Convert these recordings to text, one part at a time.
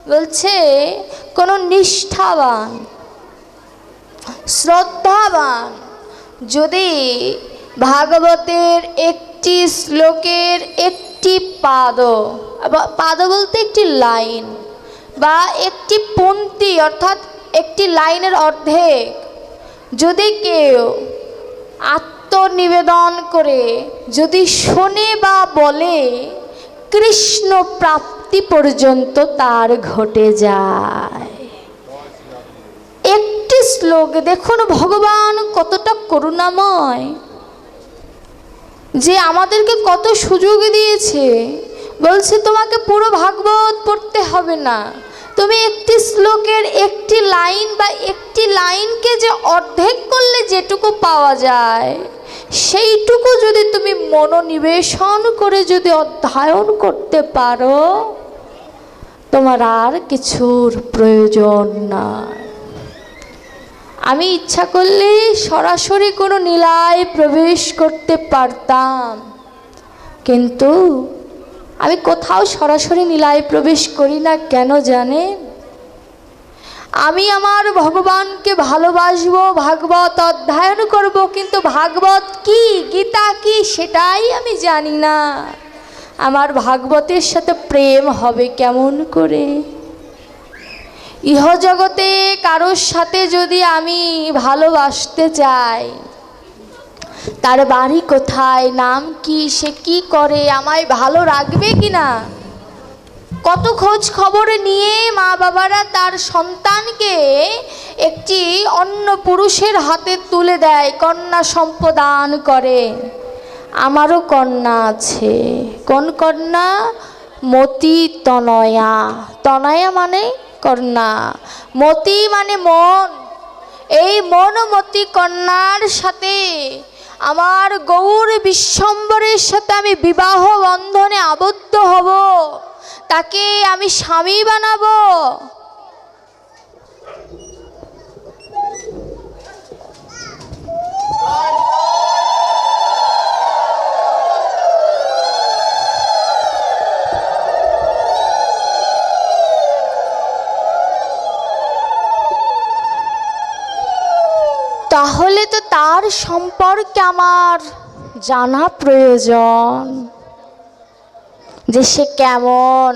বলছে কোনো নিষ্ঠাবান শ্রদ্ধাবান যদি ভাগবতের একটি শ্লোকের একটি পাদ বলতে একটি লাইন বা একটি পংক্তি অর্থাৎ একটি লাইনের অর্ধেক যদি কেউ আত্মনিবেদন করে যদি শোনে বা বলে, কৃষ্ণ প্রাপ্তি পর্যন্ত তার ঘটে যায়। একটি শ্লোক দেখুন ভগবান কতটা করুণাময়, যে আমাদেরকে কত সুযোগ দিয়েছে। বলছে তোমাকে পুরো ভাগবত পড়তে হবে না, তুমি একটি শ্লোকের একটি লাইন বা একটি লাইনকে যে অর্ধেক করলে যেটুকু পাওয়া যায় সেইটুকু যদি তুমি মনোনিবেশন করে যদি অধ্যয়ন করতে পারো, তোমার আর কিছুর প্রয়োজন নাই। আমি ইচ্ছা করলে সরাসরি কোনো নীলায় প্রবেশ করতে পারতাম, কিন্তু আমি কোথাও সরাসরি নীলায় প্রবেশ করি না। কেন জানেন? আমি আমার ভগবানকে ভালোবাসবো, ভাগবত অধ্যয়ন করব, কিন্তু ভাগবত কি গীতা কি সেটাই আমি জানি না। আমার ভাগবতের সাথে প্রেম হবে কেমন করে? ইহজগতে কারোর সাথে যদি আমি ভালোবাসতে চাই, তার বাড়ি কোথায়, নাম কি, সে কি করে, আমায় ভালো রাখবে কিনা, কত খোঁজ খবর নিয়ে মা বাবারা তার সন্তানকে একটি অন্য পুরুষের হাতে তুলে দেয়, কন্যা সম্প্রদান করে। আমারও কন্যা আছে। কোন কন্যা? মতি তনয়া। তনয়া মানে কন্যা, মতি মানে মন। এই মনমতি কন্যার সাথে আমার গৌর বিশ্বম্বরের সাথে আমি বিবাহ বন্ধনে আবদ্ধ হব, তাকে আমি স্বামী বানাবো। তাহলে তো তার সম্পর্কে আমার জানা প্রয়োজন, যে সে কেমন।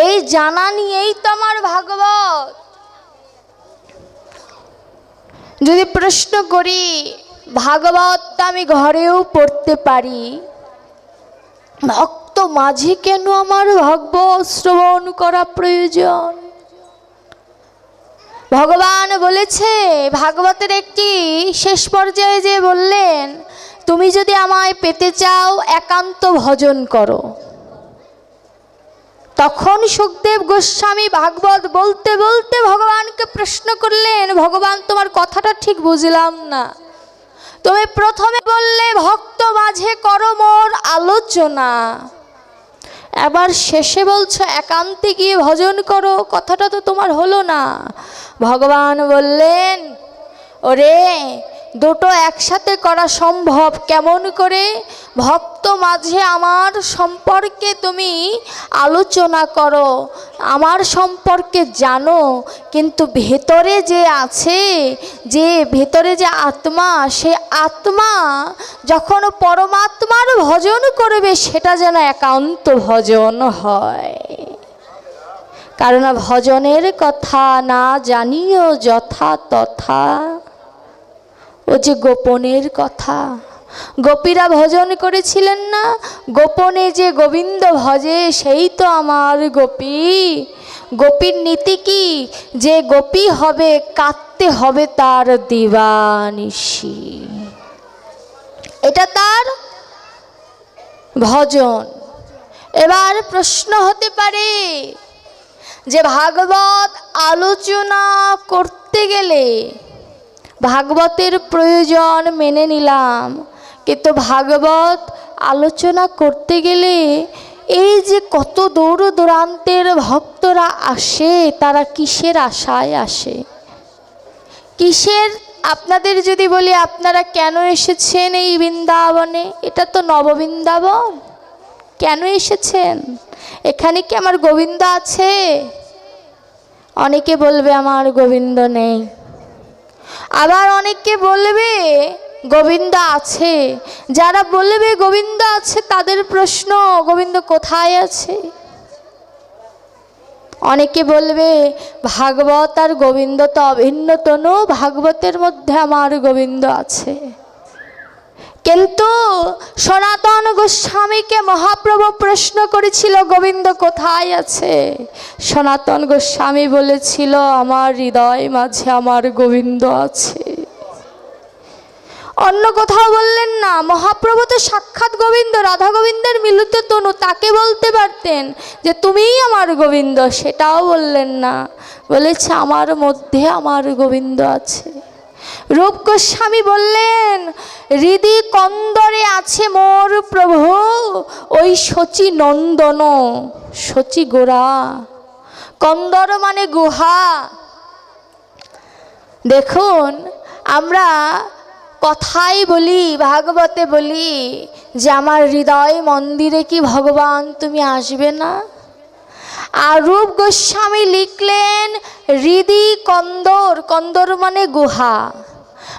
এই জানা নিয়েই তো আমার ভাগবত। যদি প্রশ্ন করি, ভাগবত আমি ঘরেও পড়তে পারি, ভক্ত মাঝে কেন আমার ভাগবত শ্রবণ করা প্রয়োজন? ভগবান বলেছে ভাগবতের একটি শেষ পর্যায়ে যে বললেন, তুমি যদি আমায় পেতে চাও একান্ত ভজন করো। তখন সুখদেব গোস্বামী ভাগবত বলতে বলতে ভগবানকে প্রশ্ন করলেন, ভগবান তোমার কথাটা ঠিক বুঝলাম না। তুমি প্রথমে বললে ভক্ত মাঝে করো মোর আলোচনা, এবার শেষে বলছো একান্তে গিয়ে ভজন করো, কথাটা তো তোমার হলো না। ভগবান বললেন, ওরে দুটো একসাথে করা সম্ভব কেমন করে? ভক্ত মাঝে আমার সম্পর্কে তুমি আলোচনা করো, আমার সম্পর্কে জানো, কিন্তু ভেতরে যে আছে, যে ভেতরে যে আত্মা, সে আত্মা যখন পরমাত্মার ভজন করবে সেটা যেন একান্ত ভজন হয়। কারণ ভজনের কথা না জানিও যথা তথা, ও যে গোপনের কথা। গোপীরা ভজন করেছিলেন না, গোপনে যে গোবিন্দ ভজে সেই তো আমার গোপী। গোপীর নীতি কি? যে গোপী হবে কাঁদতে হবে তার দিবানিশি, এটা তার ভজন। এবার প্রশ্ন হতে পারে যে ভাগবত আলোচনা করতে গেলে ভাগবতের প্রয়োজন মেনে নিলাম, কিন্তু ভাগবত আলোচনা করতে গেলে এই যে কত দূর দূরান্তের ভক্তরা আসে, তারা কিসের আশায় আসে? কিসের? আপনাদের যদি বলি আপনারা কেন এসেছেন এই বৃন্দাবনে, এটা তো নববৃন্দাবন, কেন এসেছেন? এখানে কি আমার গোবিন্দ আছে? অনেকে বলবে আমার গোবিন্দ নেই, আবার অনেকে বলবে গোবিন্দ আছে। যারা বলবে গোবিন্দ আছে তাদের প্রশ্ন, গোবিন্দ কোথায় আছে? অনেকে বলবে ভাগবত আর গোবিন্দ তো অভিন্ন তনু, ভাগবতের মধ্যে আমার গোবিন্দ আছে। কিন্তু সনাতন গোস্বামীকে মহাপ্রভু প্রশ্ন করেছিল গোবিন্দ কোথায় আছে? সনাতন গোস্বামী বলেছিল আমার হৃদয় মাঝে আমার গোবিন্দ আছে। অন্য কোথাও বললেন না। মহাপ্রভু তো সাক্ষাৎ গোবিন্দ, রাধা গোবিন্দের মিলিত তনু, তাকে বলতে পারতেন যে তুমিই আমার গোবিন্দ, সেটাও বললেন না। বলেছে আমার মধ্যে আমার গোবিন্দ আছে। রূপ গোস্বামী বললেন হৃদি কন্দরে আছে মোর প্রভু, ওই শচী নন্দন শচী গোরা। কন্দর মানে গুহা। দেখুন, আমরা কথাই বলি, ভাগবতে বলি যে আমার হৃদয় মন্দিরে কি ভগবান তুমি আসবে না? আর রূপ গোস্বামী লিখলেন হৃদি কন্দর, কন্দর মানে গুহা।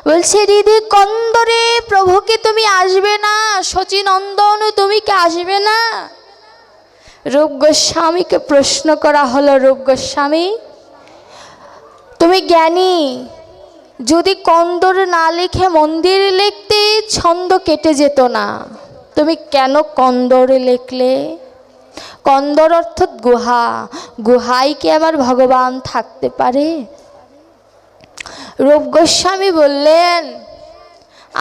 বলছে হৃদি কন্দরে প্রভুকে তুমি আসবে না? শচীনন্দন তুমি কি আসবে না? রূপ গোস্বামীকে প্রশ্ন করা হলো, রূপ গোস্বামী তুমি জ্ঞানী, যদি কন্দর না লিখে মন্দির লিখতে ছন্দ কেটে যেত না, তুমি কেন কন্দর লিখলে? কন্দর অর্থাৎ গুহা, গুহায় কি আবার ভগবান থাকতে পারে? রূপ গোস্বামী বললেন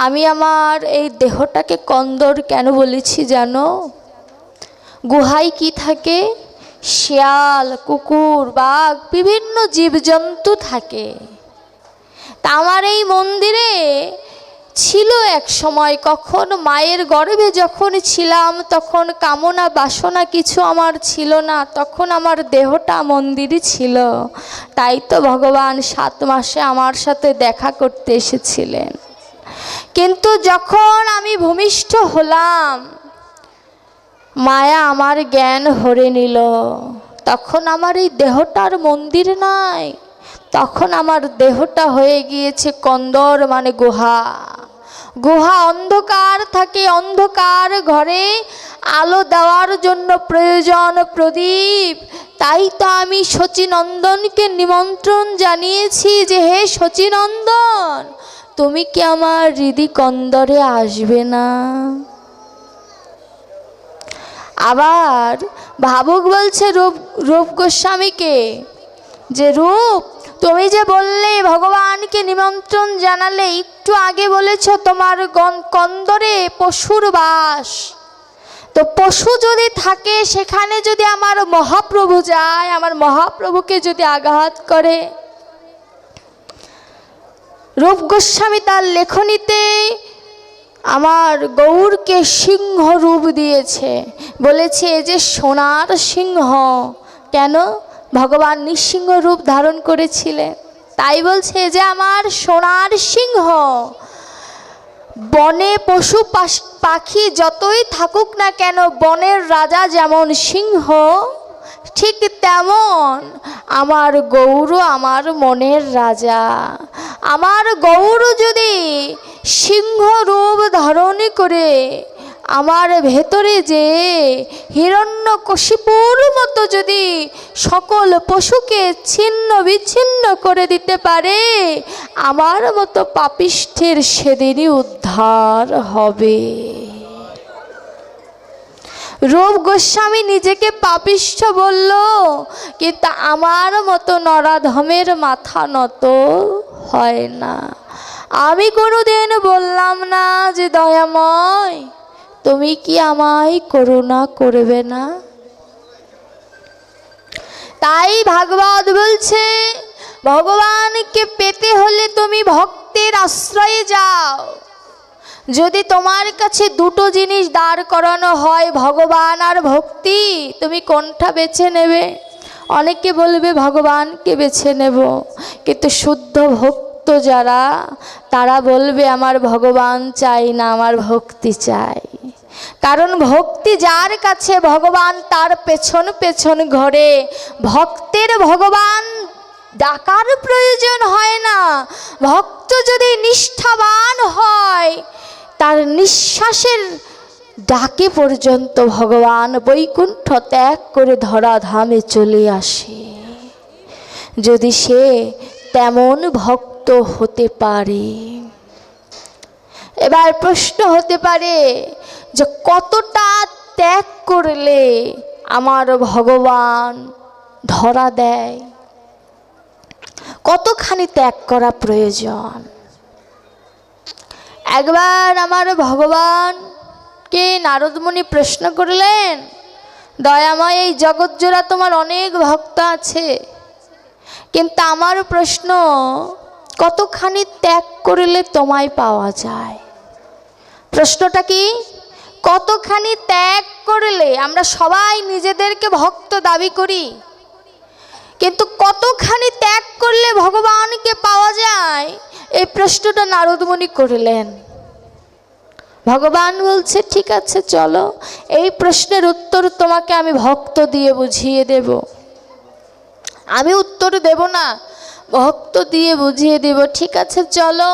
আমি আমার এই দেহটাকে কন্দর কেন বলেছি জানো? গুহায় কি থাকে? শিয়াল, কুকুর, বাঘ, বিভিন্ন জীবজন্তু থাকে। তা আমার এই মন্দিরে ছিল এক সময়, কখন মায়ের গর্ভে যখন ছিলাম তখন কামনা বাসনা কিছু আমার ছিল না, তখন আমার দেহটা মন্দিরই ছিল। তাই তো ভগবান 7 মাসে আমার সাথে দেখা করতে এসেছিলেন। কিন্তু যখন আমি ভূমিষ্ঠ হলাম, মায়া আমার জ্ঞান হরে নিল, তখন আমার এই দেহটার মন্দির নাই, তখন আমার দেহটা হয়ে গিয়েছে কন্দর মানে গুহা। গুহা অন্ধকার থাকে, অন্ধকার ঘরে আলো দেওয়ার জন্য প্রয়োজন প্রদীপ। তাই তো আমি শচীনন্দনকে নিমন্ত্রণ জানিয়েছি যে হে শচীনন্দন, তুমি কি আমার হৃদি কন্দরে আসবে না? আবার ভাবুক বলছে রূপ গোস্বামীকে যে রূপ তুমি যে বললে ভগবানকে নিমন্ত্রণ জানালে, একটু আগে বলেছ তোমার কন্দরে পশুর বাস, তো পশু যদি থাকে সেখানে যদি আমার মহাপ্রভু যায়, আমার মহাপ্রভুকে যদি আঘাত করে। রূপ গোস্বামী তার লেখনীতে আমার গৌরকে সিংহ রূপ দিয়েছে, বলেছে যে সোনার সিংহ। কেন? ভগবান নৃসিংহ রূপ ধারণ করেছিলেন, তাই বলছে যে আমার সোনার সিংহ। বনে পশু পাখি যতই থাকুক না কেন, বনের রাজা যেমন সিংহ, ঠিক তেমন আমার গৌর আমার মনের রাজা। আমার গৌর যদি সিংহ রূপ ধারণ করে আমার ভেতরে যে হিরণ্যকশিপুর মতো যদি সকল পশুকে ছিন্ন বিচ্ছিন্ন করে দিতে পারে, আমার মতো পাপিষ্ঠের সেদিনই উদ্ধার হবে। রূপ গোস্বামী নিজেকে পাপিষ্ঠ বলল, কিন্তু আমার মতো নরাধমের মাথা নত হয় না। আমি কোনোদিন বললাম না যে দয়াময় তুমি কি আমায় করুণা করবে না? তাই ভাগবত বলছে ভগবানকে পেতে হলে তুমি ভক্তের আশ্রয়ে যাও। যদি তোমার কাছে দুটো জিনিস দাঁড় করানো হয়, ভগবান আর ভক্তি, তুমি কোনটা বেছে নেবে? অনেকে বলবে ভগবানকে বেছে নেব, কিন্তু শুদ্ধ ভক্ত যারা, তারা বলবে আমার ভগবান চাই না, আমার ভক্তি চাই। কারণ ভক্তি যার কাছে ভগবান তার পেছন পেছন ঘরে। ভক্তের ভগবান ডাকার প্রয়োজন হয় না। ভক্ত যদি নিষ্ঠাবান হয় তার নিঃশ্বাসের ডাকে পর্যন্ত ভগবান বৈকুণ্ঠ ত্যাগ করে ধরাধামে চলে আসে, যদি সে তেমন ভক্ত হতে পারে। এবার প্রশ্ন হতে পারে যে কতটা ত্যাগ করলে আমার ভগবান ধরা দেয়, কতখানি ত্যাগ করা প্রয়োজন। একবার আমার ভগবানকে নারদমুনি প্রশ্ন করলেন, দয়াময় এই জগৎজোড়া তোমার অনেক ভক্ত আছে, কিন্তু আমার প্রশ্ন কতখানি ত্যাগ করলে তোমায় পাওয়া যায়। প্রশ্নটা কি? কতখানি ত্যাগ করলে? আমরা সবাই নিজেদেরকে ভক্ত দাবি করি, কিন্তু কতখানি ত্যাগ করলে ভগবানকে পাওয়া যায়, এই প্রশ্নটা নারদমুনি করলেন। ভগবান বলছে, ঠিক আছে চলো, এই প্রশ্নের উত্তর তোমাকে আমি ভক্ত দিয়ে বুঝিয়ে দেব। আমি উত্তর দেব না, ভক্ত দিয়ে বুঝিয়ে দেব। ঠিক আছে চলো।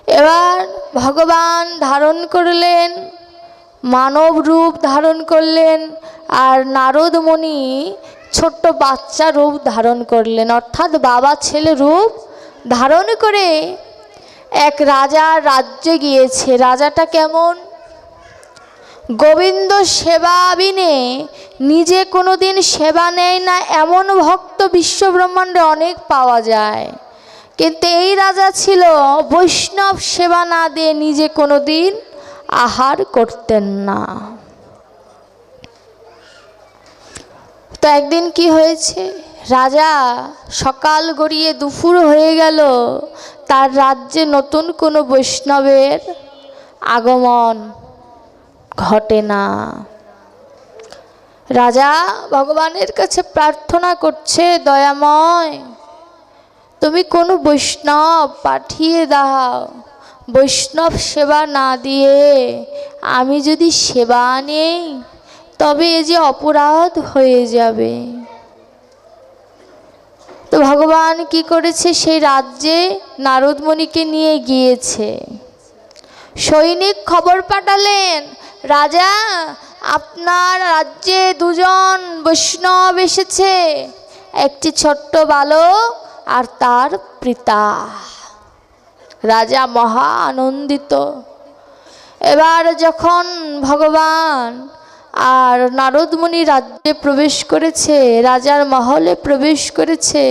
এবার ভগবান ধারণ করলেন, মানব রূপ ধারণ করলেন, আর নারদমুনি ছোট্ট বাচ্চা রূপ ধারণ করলেন, অর্থাৎ বাবা ছেলে রূপ ধারণ করে এক রাজার রাজ্যে গিয়েছে। রাজাটা কেমন? গোবিন্দ সেবা বিনে নিজে কোনোদিন সেবা নেয় না এমন ভক্ত বিশ্ব ব্রহ্মাণ্ডে অনেক পাওয়া যায়, কিন্তু এই রাজা ছিল বৈষ্ণব সেবা না দিয়ে নিজে কোনোদিন আহার করতেন না। তো একদিন কি হয়েছে, রাজা সকাল গড়িয়ে দুপুর হয়ে গেল, তার রাজ্যে নতুন কোনো বৈষ্ণবের আগমন ঘটে না। রাজা ভগবানের কাছে প্রার্থনা করছে, দয়াময় তুমি কোনো বৈষ্ণব পাঠিয়ে দাও, বৈষ্ণব সেবা না দিয়ে আমি যদি সেবা নেই তবে এ যে অপরাধ হয়ে যাবে। তো ভগবান কি করেছে, সেই রাজ্যে নারদমুনিকে নিয়ে গিয়েছে। সৈনিক খবর পাঠালেন, রাজা আপনার রাজ্যে দুজন বৈষ্ণব এসেছে, একটি ছোট্ট বালক আর তার পিতা। রাজা মহা আনন্দিত। এবার যখন ভগবান আর নারদমুনি রাজ্যে প্রবেশ করেছে, রাজার মহলে প্রবেশ করেছে,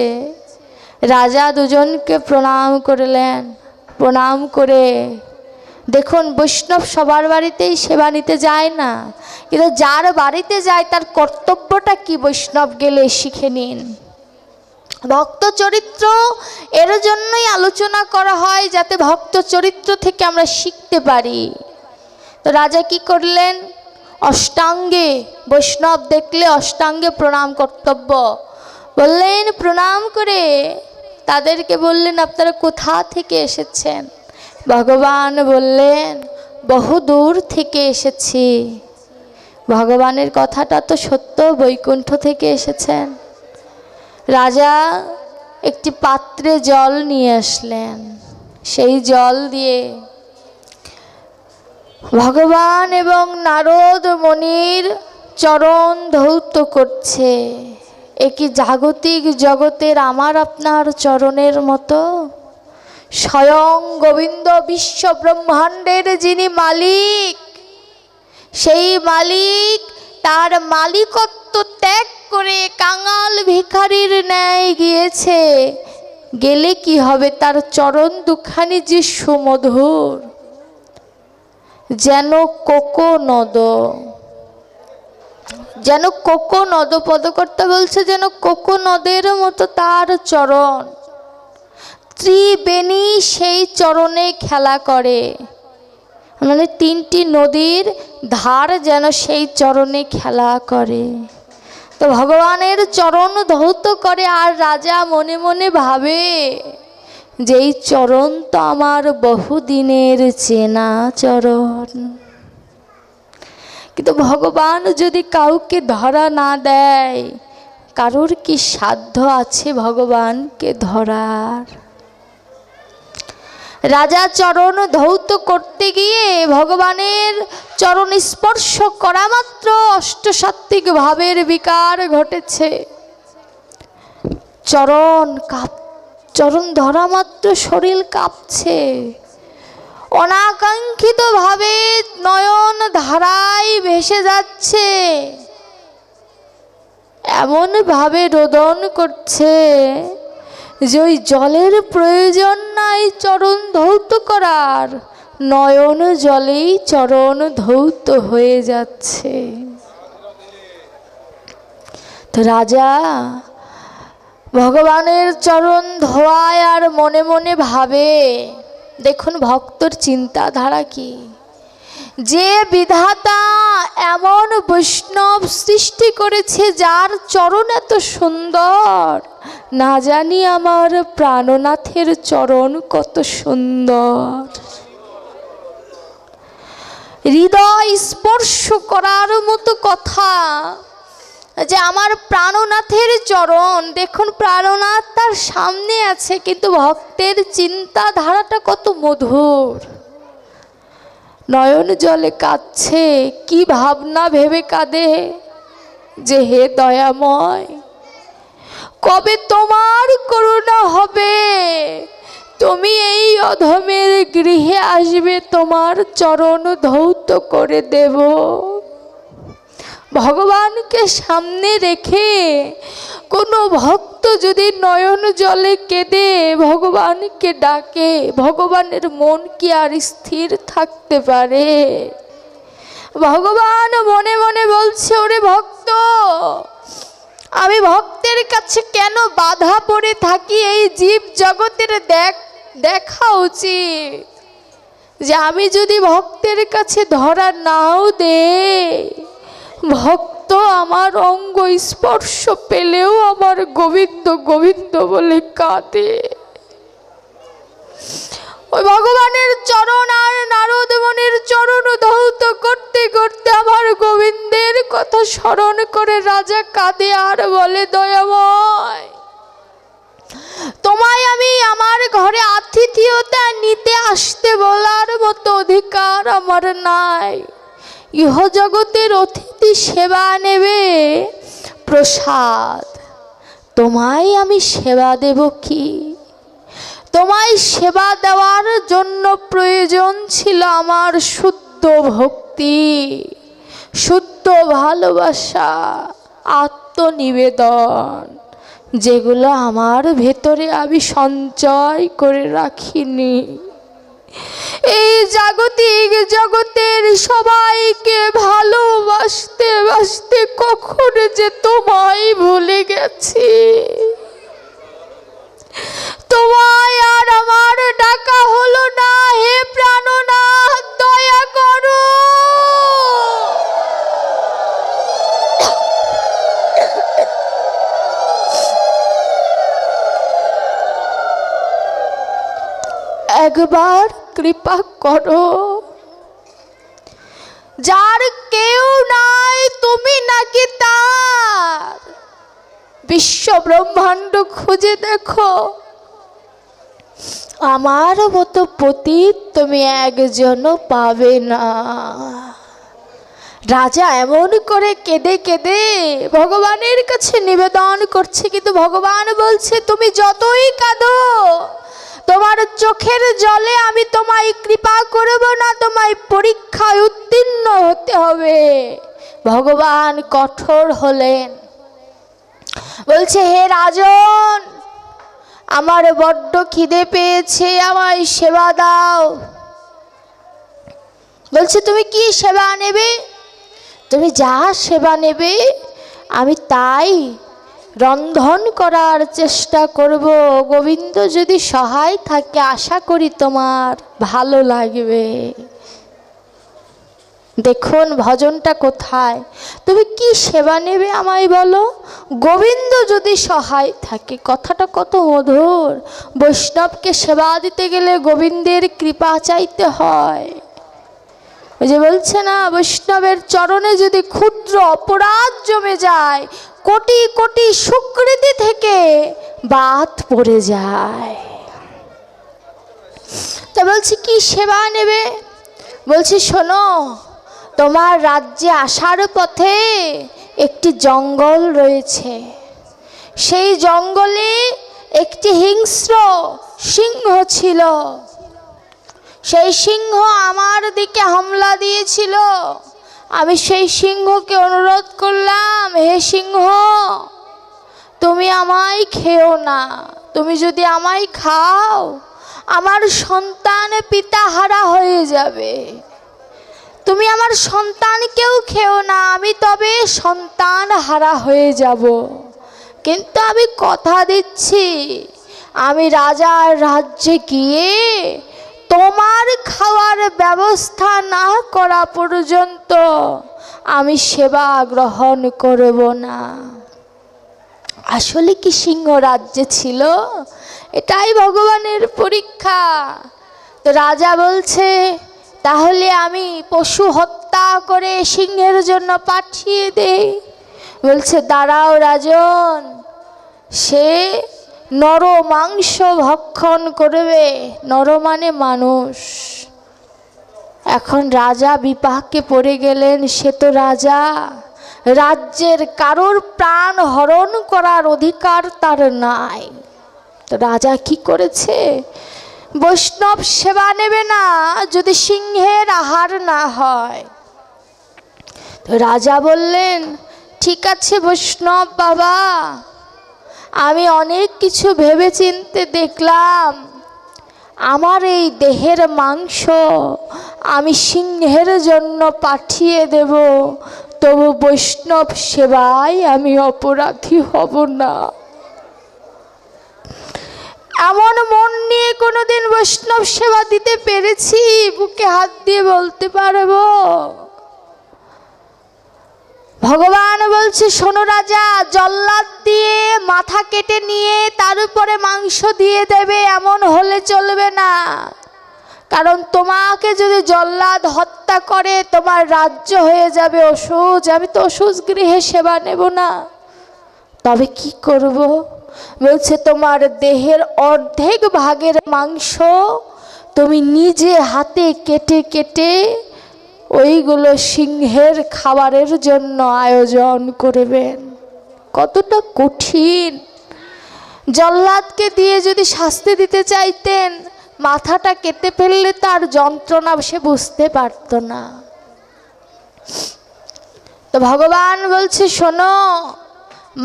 রাজা দুজনকে প্রণাম করলেন। প্রণাম করে, দেখুন বৈষ্ণব সবার বাড়িতেই সেবা নিতে যায় না, কিন্তু যার বাড়িতে যায় তার কর্তব্যটা কি বৈষ্ণব গেলে শিখে নিন। ভক্ত চরিত্র এর জন্যই আলোচনা করা হয়, যাতে ভক্ত চরিত্র থেকে আমরা শিখতে পারি। তো রাজা কি করলেন, অষ্টাঙ্গে, বৈষ্ণব দেখলে অষ্টাঙ্গে প্রণাম কর্তব্য, বললেন। প্রণাম করে তাদেরকে বললেন, আপনারা কোথা থেকে এসেছেন? ভগবান বললেন, বহু দূর থেকে এসেছি। ভগবানের কথাটা তো সত্য, বৈকুণ্ঠ থেকে এসেছেন। রাজা একটি পাত্রে জল নিয়ে আসলেন, সেই জল দিয়ে ভগবান এবং নারদ মুনির চরণ ধৌত করছে। এ কি জাগতিক জগতের আমার আপনার চরণের মতো? স্বয়ং গোবিন্দ বিশ্ব ব্রহ্মাণ্ডের যিনি মালিক, সেই মালিক তার মালিকত্ব ত্যাগ করে কাঙাল ভিখারির ন্যায় গিয়েছে। গেলে কি হবে, তার চরণ দুখানি যে সুমধুর, যেন কোকো নদ, যেন কোকো নদ। পদকর্তা বলছে যেন কোকো নদের মতো তার চরণ। ত্রিবেণী সেই চরণে খেলা করে, মানে তিনটি নদীর ধার যেন সেই চরণে খেলা করে। তো ভগবানের চরণ ধৌত করে, আর রাজা মনে মনে ভাবে যে এই চরণ তো আমার বহুদিনের চেনা চরণ। কিন্তু ভগবান যদি কাউকে ধরা না দেয়, কারোর কি সাধ্য আছে ভগবানকে ধরার? রাজা চরণ ধৌত করতে গিয়ে ভগবানের চরণ স্পর্শ করা মাত্র অষ্টসাত্ত্বিক ভাবের বিকার ঘটেছে। চরণ ধরা মাত্র শরীর কাঁপছে, অনাকাঙ্ক্ষিত ভাবে নয়ন ধারায় ভেসে যাচ্ছে, এমন ভাবে রোদন করছে যে ওই জলের প্রয়োজন নাই চরণ ধৌত করার, নয়ন জলেই চরণ ধৌত হয়ে যাচ্ছে। তো রাজা ভগবানের চরণ ধোয়ায় আর মনে মনে ভাবে, দেখুন ভক্তর চিন্তাধারা কি, যে বিধাতা এমন বৈষ্ণব সৃষ্টি করেছে যার চরণ এত সুন্দর, না জানি আমার প্রাণনাথের চরণ কত সুন্দর। হৃদয় স্পর্শ করার মতো কথা যে আমার প্রাণনাথের চরণ, দেখুন প্রাণনাথ তার সামনে আছে, কিন্তু ভক্তের চিন্তাধারাটা কত মধুর। নয়ন জলে কাঁদছে, কি ভাবনা ভেবে কাঁদে যে হে দয়াময়, কবে তোমার করুণা হবে, তুমি এই অধমের গৃহে আসবে, তোমার চরণ ধৌত করে দেব। ভগবানকে সামনে রেখে কোনো ভক্ত যদি নয়ন জলে কেঁদে ভগবানকে ডাকে, ভগবানের মন কি আর স্থির থাকতে পারে? ভগবান মনে মনে বলছে, ওরে ভক্ত, আমি ভক্তের কাছে কেন বাধা পড়ে থাকি? এই জীব জগতের দেখা উচিত যে আমি যদি ভক্তের কাছে ধরা নাও দে, ভক্ত আমার অঙ্গ স্পর্শ পেলেও আমার গোবিন্দ গোবিন্দ বলে কাঁদে। ওই ভগবানের চরণ আর নারদ মুনির চরণ ধৌত করতে করতে আমার গোবিন্দের কথা স্মরণ করে রাজা কাঁদে আর বলে, দয়াময়, তোমায় আমি আমার ঘরে আতিথেয়তা নিতে আসতে বলার মতো অধিকার আমার নাই। ইহ জগতের অতিথি সেবা নেবে প্রসাদ, তোমায় আমি সেবা দেব কি? তোমায় সেবা দেওয়ার জন্য প্রয়োজন ছিল আমার শুদ্ধ ভক্তি, শুদ্ধ ভালোবাসা, আত্মনিবেদন, যেগুলো আমার ভেতরে আমি সঞ্চয় করে রাখিনি। এই জাগতিক জগতের সবাইকে ভালোবাসতে বাসতে কখন যে তোমায় ভুলে গেছি, তোমায় আর আমার ডাকা হলো না। হে প্রাণনাথ, দয়া করো। একবার কৃপা করো, যার কেউ নাই তুমি নাকি তার, বিশ্ব ব্রহ্মাণ্ড খুঁজে দেখো, আমার মতো পতিত তুমি একজনও পাবে না। রাজা এমন করে কেঁদে কেঁদে ভগবানের কাছে নিবেদন করছে, কিন্তু ভগবান বলছে, তুমি যতই কাঁদো তোমার চোখের জলে আমি তোমায় কৃপা করব না, তোমায় পরীক্ষায় উত্তীর্ণ হতে হবে। ভগবান কঠোর হলেন, বলছে, হে রাজন, আমার বড্ড খিদে পেয়েছে, আমায় সেবা দাও। বলছে, তুমি কি সেবা নেবে? তুমি যা সেবা নেবে আমি তাই রন্ধন করার চেষ্টা করব। গোবিন্দ যদি সহায় থাকে আশা করি তোমার ভালো লাগবে। দেখুন ভজনটা কোথায়, তুমি কি সেবা নেবে আমায় বলো, গোবিন্দ যদি সহায় থাকে। কথাটা কত মধুর। বৈষ্ণবকে সেবা দিতে গেলে গোবিন্দের কৃপা চাইতে হয়। ওই যে বলছে না, বৈষ্ণবের চরণে যদি ক্ষুদ্র অপরাধ জমে যায়, কোটি কোটি সুকৃতি থেকে বাদ পড়ে যায়। তা বলছি কি সেবা নেবে? বলছি শোনো, তোমার রাজ্যে আসার পথে একটি জঙ্গল রয়েছে, সেই জঙ্গলে একটি হিংস্র সিংহ ছিল। সেই সিংহ আমার দিকে হামলা দিয়েছিল। আমি সেই সিংহকে অনুরোধ করলাম, হে সিংহ, তুমি আমায় খেও না। তুমি যদি আমায় খাও, আমার সন্তান পিতাহারা হয়ে যাবে। তুমি আমার সন্তানকেও খেও না, আমি তবে সন্তান হারা হয়ে যাব। কিন্তু আমি কথা দিচ্ছি, আমি রাজার রাজ্যে গিয়ে তোমার খাওয়ার ব্যবস্থা না করা পর্যন্ত আমি সেবা গ্রহণ করব না। আসলে কি সিংহ রাজ্যে ছিল? এটাই ভগবানের পরীক্ষা। তো রাজা বলছে, তাহলে আমি পশু হত্যা করে সিংহের জন্য পাঠিয়ে দেই। বলছে, দাঁড়াও রাজন, সে নর মাংস ভক্ষণ করবে। নর মানে মানুষ। এখন রাজা বিপাকে পড়ে গেলেন। সে তো রাজা, রাজ্যের কারোর প্রাণ হরণ করার অধিকার তার নাই। তো রাজা কি করেছে? বৈষ্ণব সেবা নেবে না যদি সিংহের আহার না হয়। তো রাজা বললেন, ঠিক আছে বৈষ্ণব বাবা, আমি অনেক কিছু ভেবে চিনতে দেখলাম, আমার এই দেহের মাংস আমি সিংহের জন্য পাঠিয়ে দেব, তবু বৈষ্ণব সেবায় আমি অপরাধী হব না। এমন মন নিয়ে কোনোদিন বৈষ্ণব সেবা দিতে পেরেছি, বুকে হাত দিয়ে বলতে পারবো। ভগবান বলছে, শোনো রাজা, জল্লাদ দিয়ে মাথা কেটে নিয়ে তার উপরে মাংস দিয়ে দেবে, এমন হলে চলবে না। কারণ তোমাকে যদি জল্লাদ হত্যা করে, তোমার রাজ্য হয়ে যাবে অসুজ। আমি তো অসুজ গৃহে সেবা নেব না। তবে কি করব? বলছে, তোমার দেহের অর্ধেক ভাগের মাংস তুমি নিজে হাতে কেটে কেটে ওইগুলো সিংহের খাবারের জন্য আয়োজন করবেন। কতটা কঠিন! জল্লাদকে দিয়ে যদি শাস্তি দিতে চাইতেন, মাথাটা কেটে ফেললে তার যন্ত্রণা সে বুঝতে পারত না। তো ভগবান বলছে, শোনো,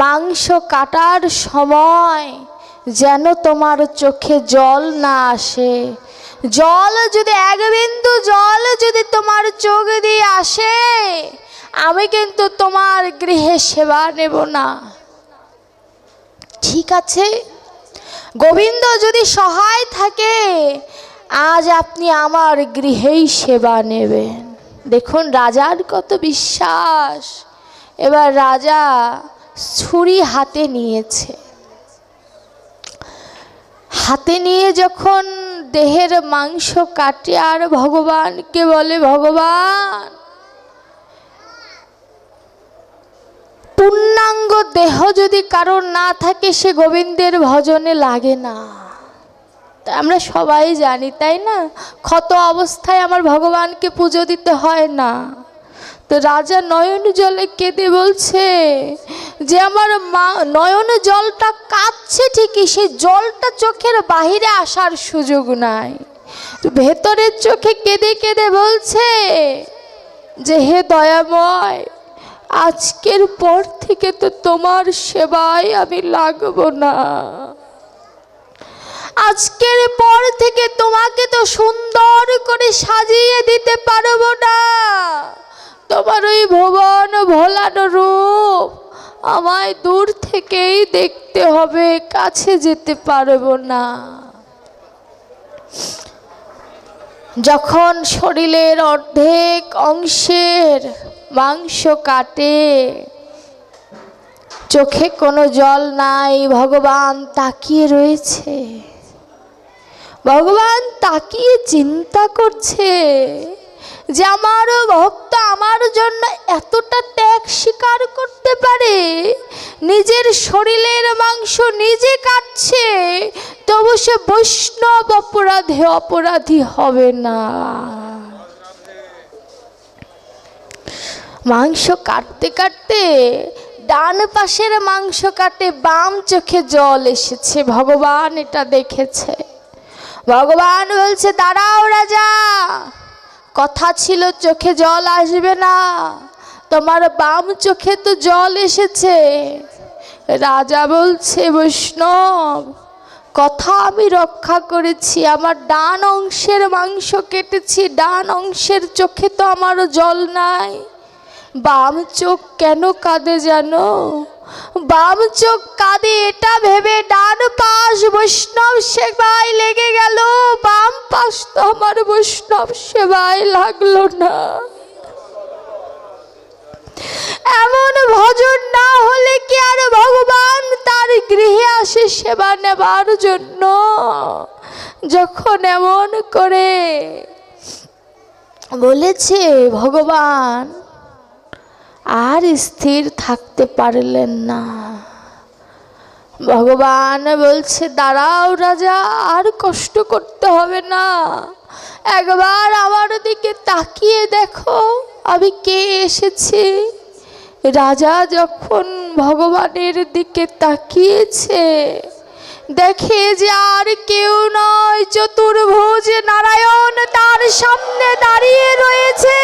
মাংস কাটার সময় যেন তোমার চোখে জল না আসে। জল যদি এক বিন্দু জল যদি তোমার চোখ দিয়ে আসে, আমি কিন্তু তোমার গৃহে সেবা নেব না। ঠিক আছে, গোবিন্দ যদি সহায় থাকে, আজ আপনি আমার গৃহেই সেবা নেবেন। দেখুন রাজার কত বিশ্বাস। এবার রাজা ছুরি হাতে নিয়েছে। হাতে নিয়ে যখন দেহের মাংস কাটে আর ভগবানকে বলে, ভগবান, পূর্ণাঙ্গ দেহ যদি কারোর না থাকে, সে গোবিন্দের ভজনে লাগে না। আমরা সবাই জানি, তাই না? ক্ষত অবস্থায় আমার ভগবানকে পুজো দিতে হয় না। তো রাজা নয়ন জলে কেঁদে বলছে যে, আমার নয়ন জলটা কাঁদছে ঠিকই, সেই জলটা চোখের বাহিরে আসার সুযোগ নাই। তো ভেতরের চোখে কেঁদে কেঁদে বলছে যে, হে দয়াময়, আজকের পর থেকে তো তোমার সেবায় আমি লাগবো না। আজকের পর থেকে তোমাকে তো সুন্দর করে সাজিয়ে দিতে পারবো না। তোমার ওই ভুবন ভোলানো রূপ আমায় দূর থেকেই দেখতে হবে, কাছে যেতে পারবো না। যখন শরীরের অর্ধেক অংশের মাংস কাটে, চোখে কোনো জল নাই, ভগবান তাকিয়ে রয়েছে। ভগবান তাকিয়ে চিন্তা করছে, যে আমার ভক্ত আমার জন্য এতটা ত্যাগ স্বীকার করতে পারে, নিজের শরীরের মাংস নিজে কাটছে, তবু সে বৈষ্ণব অপরাধী হবে না। মাংস কাটতে কাটতে ডান পাশের মাংস কাটে বাম চোখে জল এসেছে, ভগবান এটা দেখেছে। ভগবান বলছে, দাঁড়াও রাজা, কথা ছিল চোখে জল আসবে না, তোমার বাম চোখে তো জল এসেছে। রাজা বলছে, বৈষ্ণব, কথা আমি রক্ষা করেছি, আমার ডান অংশের মাংস কেটেছি, ডান অংশের চোখে তো আমার জল নাই, বাম চোখ কেন কাঁদে জানো? বাম চোখ কাঁদে এটা ভেবে ডান পাশ বৈষ্ণব সেবায় লেগে গেল, বাম পাশ তো আমার বৈষ্ণব সেবায় লাগলো না। এমন ভজন না হলে কি আর ভগবান তার গৃহে আসে সেবা নেবার জন্য? যখন এমন করে বলেছে, ভগবান আর স্থির থাকতে পারলেন না। ভগবান বলছে, দাঁড়াও রাজা, আর কষ্ট করতে হবে না, একবার আমার দিকে তাকিয়ে দেখো আমি কে এসেছি। রাজা যখন ভগবানের দিকে তাকিয়েছে, দেখে যে আর কেউ নয়, চতুর্ভুজ নারায়ণ তার সামনে দাঁড়িয়ে রয়েছে।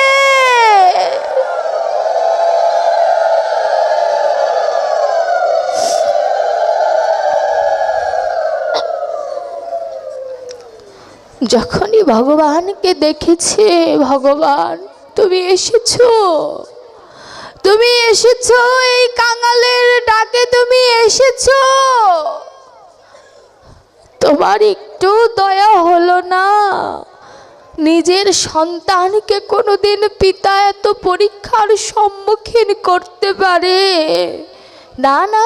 যখনই ভগবানকে দেখেছে, ভগবান তুমি এসেছো, তুমি এসেছো, এই কাঙালের ডাকে তুমি এসেছো, তোমার একটু দয়া হলো না? নিজের সন্তানকে কোনোদিন পিতা এত পরীক্ষার সম্মুখীন করতে পারে না? না,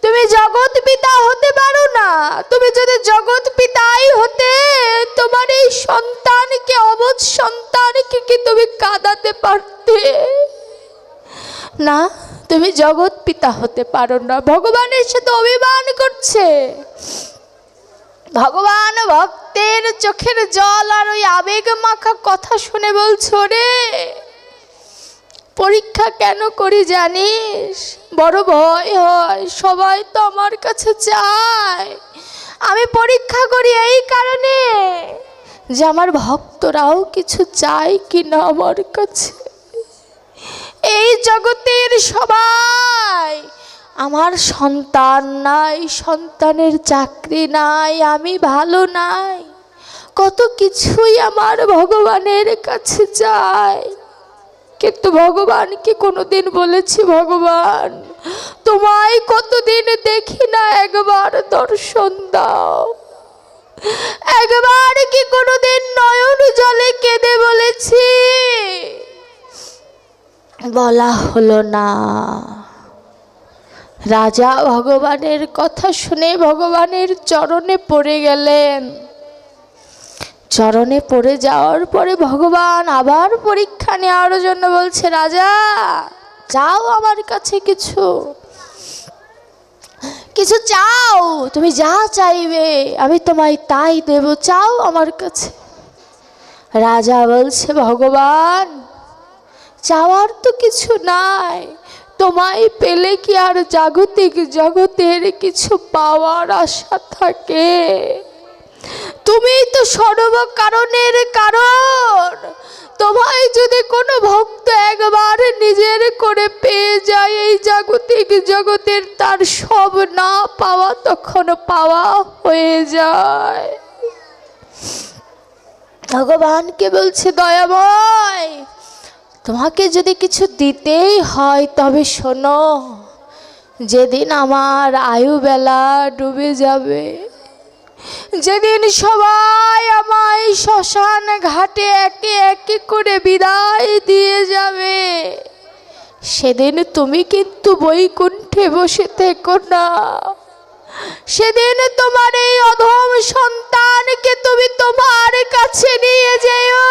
তুমি জগৎ পিতা হতে পারো না। তুমি যদি জগৎ পিতাই হতে, তোমার এই সন্তানকে, অবুঝ সন্তানকে কি তুমি কাঁদাতে পারতে? না, তুমি জগৎ পিতা হতে পারো না। ভগবানের সাথে অভিমান করছে। ভগবান ভক্তের চোখের জল আর ওই আবেগ মাখা কথা শুনে বলছো, রে পরীক্ষা কেন করি জানিস? বড় ভয় হয়, সবাই তো আমার কাছে চায়। আমি পরীক্ষা করি এই কারণে যে আমার ভক্তরাও কিছু চায় কিনা আমার কাছে। এই জগতের সবাই, আমার সন্তান নাই, সন্তানের চাকরি নাই, আমি ভালো নাই, কত কিছুই আমার ভগবানের কাছে চায়। কিন্তু ভগবানকে কোনোদিন বলেছি, ভগবান তোমায় কতদিন দেখি না, একবার দর্শন দাও। একবার কি কোনোদিন নয়ন জলে কেঁদে বলেছি? বলা হলো না। রাজা ভগবানের কথা শুনে ভগবানের চরণে পড়ে গেলেন। চরণে পড়ে যাওয়ার পরে ভগবান আবার পরীক্ষা নেওয়ার জন্য বলছে, রাজা চাও আমার কাছে কিছু, কিছু চাও, তুমি যা চাইবে আমি তোমায় তাই দেব, চাও আমার কাছে। রাজা বলছে, ভগবান চাওয়ার তো কিছু নাই, তোমায় পেলে কি আর জাগতিক জগতের কিছু পাওয়ার আশা থাকে? তুমি তো সর্ব কারণের কারণ। তোমায় যদি কোনো ভক্ত একবার নিজের করে পেয়ে যায়, এই জাগতিক জগতের তার সব না পাওয়া তখন পাওয়া হয়ে যায়। ভগবানকে বলছে, দয়াময় তোমাকে যদি কিছু দিতেই হয় তবে শোনো, যেদিন আমার আয়ু বেলা ডুবে যাবে, যেদিন সবাই আমায় শ্মশান ঘাটে একে একে করে বিদায় দিয়ে যাবে, সেদিন তুমি কিন্তু বৈকুণ্ঠে বসে থেকো না, সেদিন তোমার এই অধম সন্তানকে তুমি তোমার কাছে নিয়ে যেও।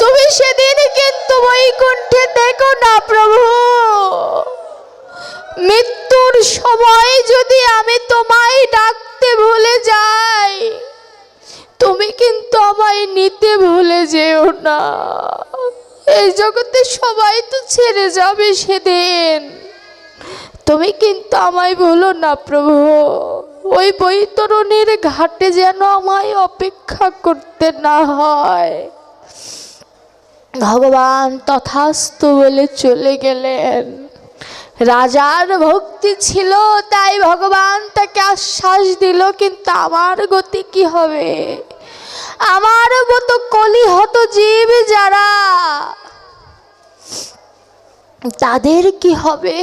তুমি সেদিন কিন্তু বৈকুণ্ঠে দেখো না প্রভু। মৃত্যুর সময় যদি আমি তোমায় ডাকতে ভুলে যাই, তুমি কিন্তু আমায় নিতে ভুলে যেও না। এই জগতে সবাই তো ছেড়ে যাবে সেদিন, তুমি কিন্তু আমায় ভুলো না প্রভু। ওই বৈতরণীর ঘাটে যেন আমায় অপেক্ষা করতে না হয়। ভগবান তথাস্তু বলে চলে গেলেন। রাজার ভক্তি ছিল তাই ভগবান তাকে আশ্বাস দিল, কিন্তু আমার গতি কি হবে? আমার মতো কলিহত জীব যারা, তাদের কি হবে?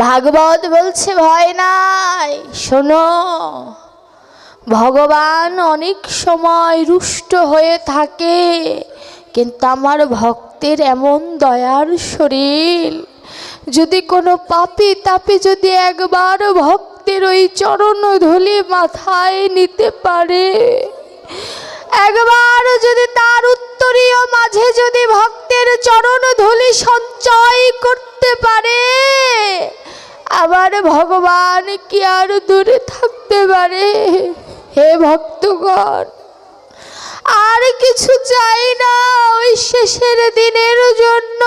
ভাগবত বলছে ভয় নাই। শোনো, ভগবান অনেক সময় রুষ্ট হয়ে থাকে, কিন্তু আমার ভক্তের এমন দয়ার শরীর, যদি কোনো পাপী তাপি যদি একবার ভক্তের ওই চরণ ধুলি মাথায় নিতে পারে, একবার যদি তার উত্তরীয় মাঝে যদি ভক্তের চরণ ধুলি সঞ্চয় করতে পারে, আবার ভগবান কি আর দূরে থাকতে পারে? হে ভক্তগণ, আর কিছু চাই না ওই শেষের দিনের জন্য।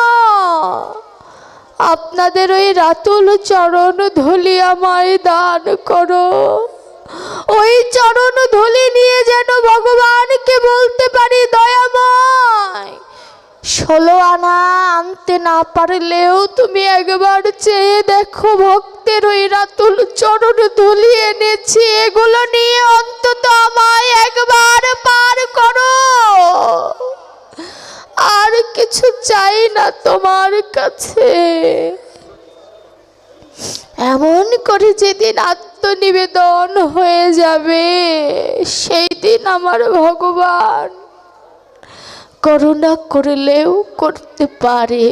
আপনাদের ওই রাতুল চরণ ধুলি আমায় দান করো। ওই চরণ ধুলি নিয়ে যেন ভগবানকে বলতে পারি, দয়াময়, 16 আনা আনতে না পারলেও তুমি একবার চেয়ে দেখো, ভক্তের ওই রাতুল চরণ ধুলি এনেছি, এগুলো নিয়ে অন্তত আমায় একবার পার করো। আর কিছু চাই না তোমার কাছে। এমন করে যেদিন আত্মনিবেদন হয়ে যাবে, সেই দিন আমার ভগবান করুণা করলেও করতে পারে।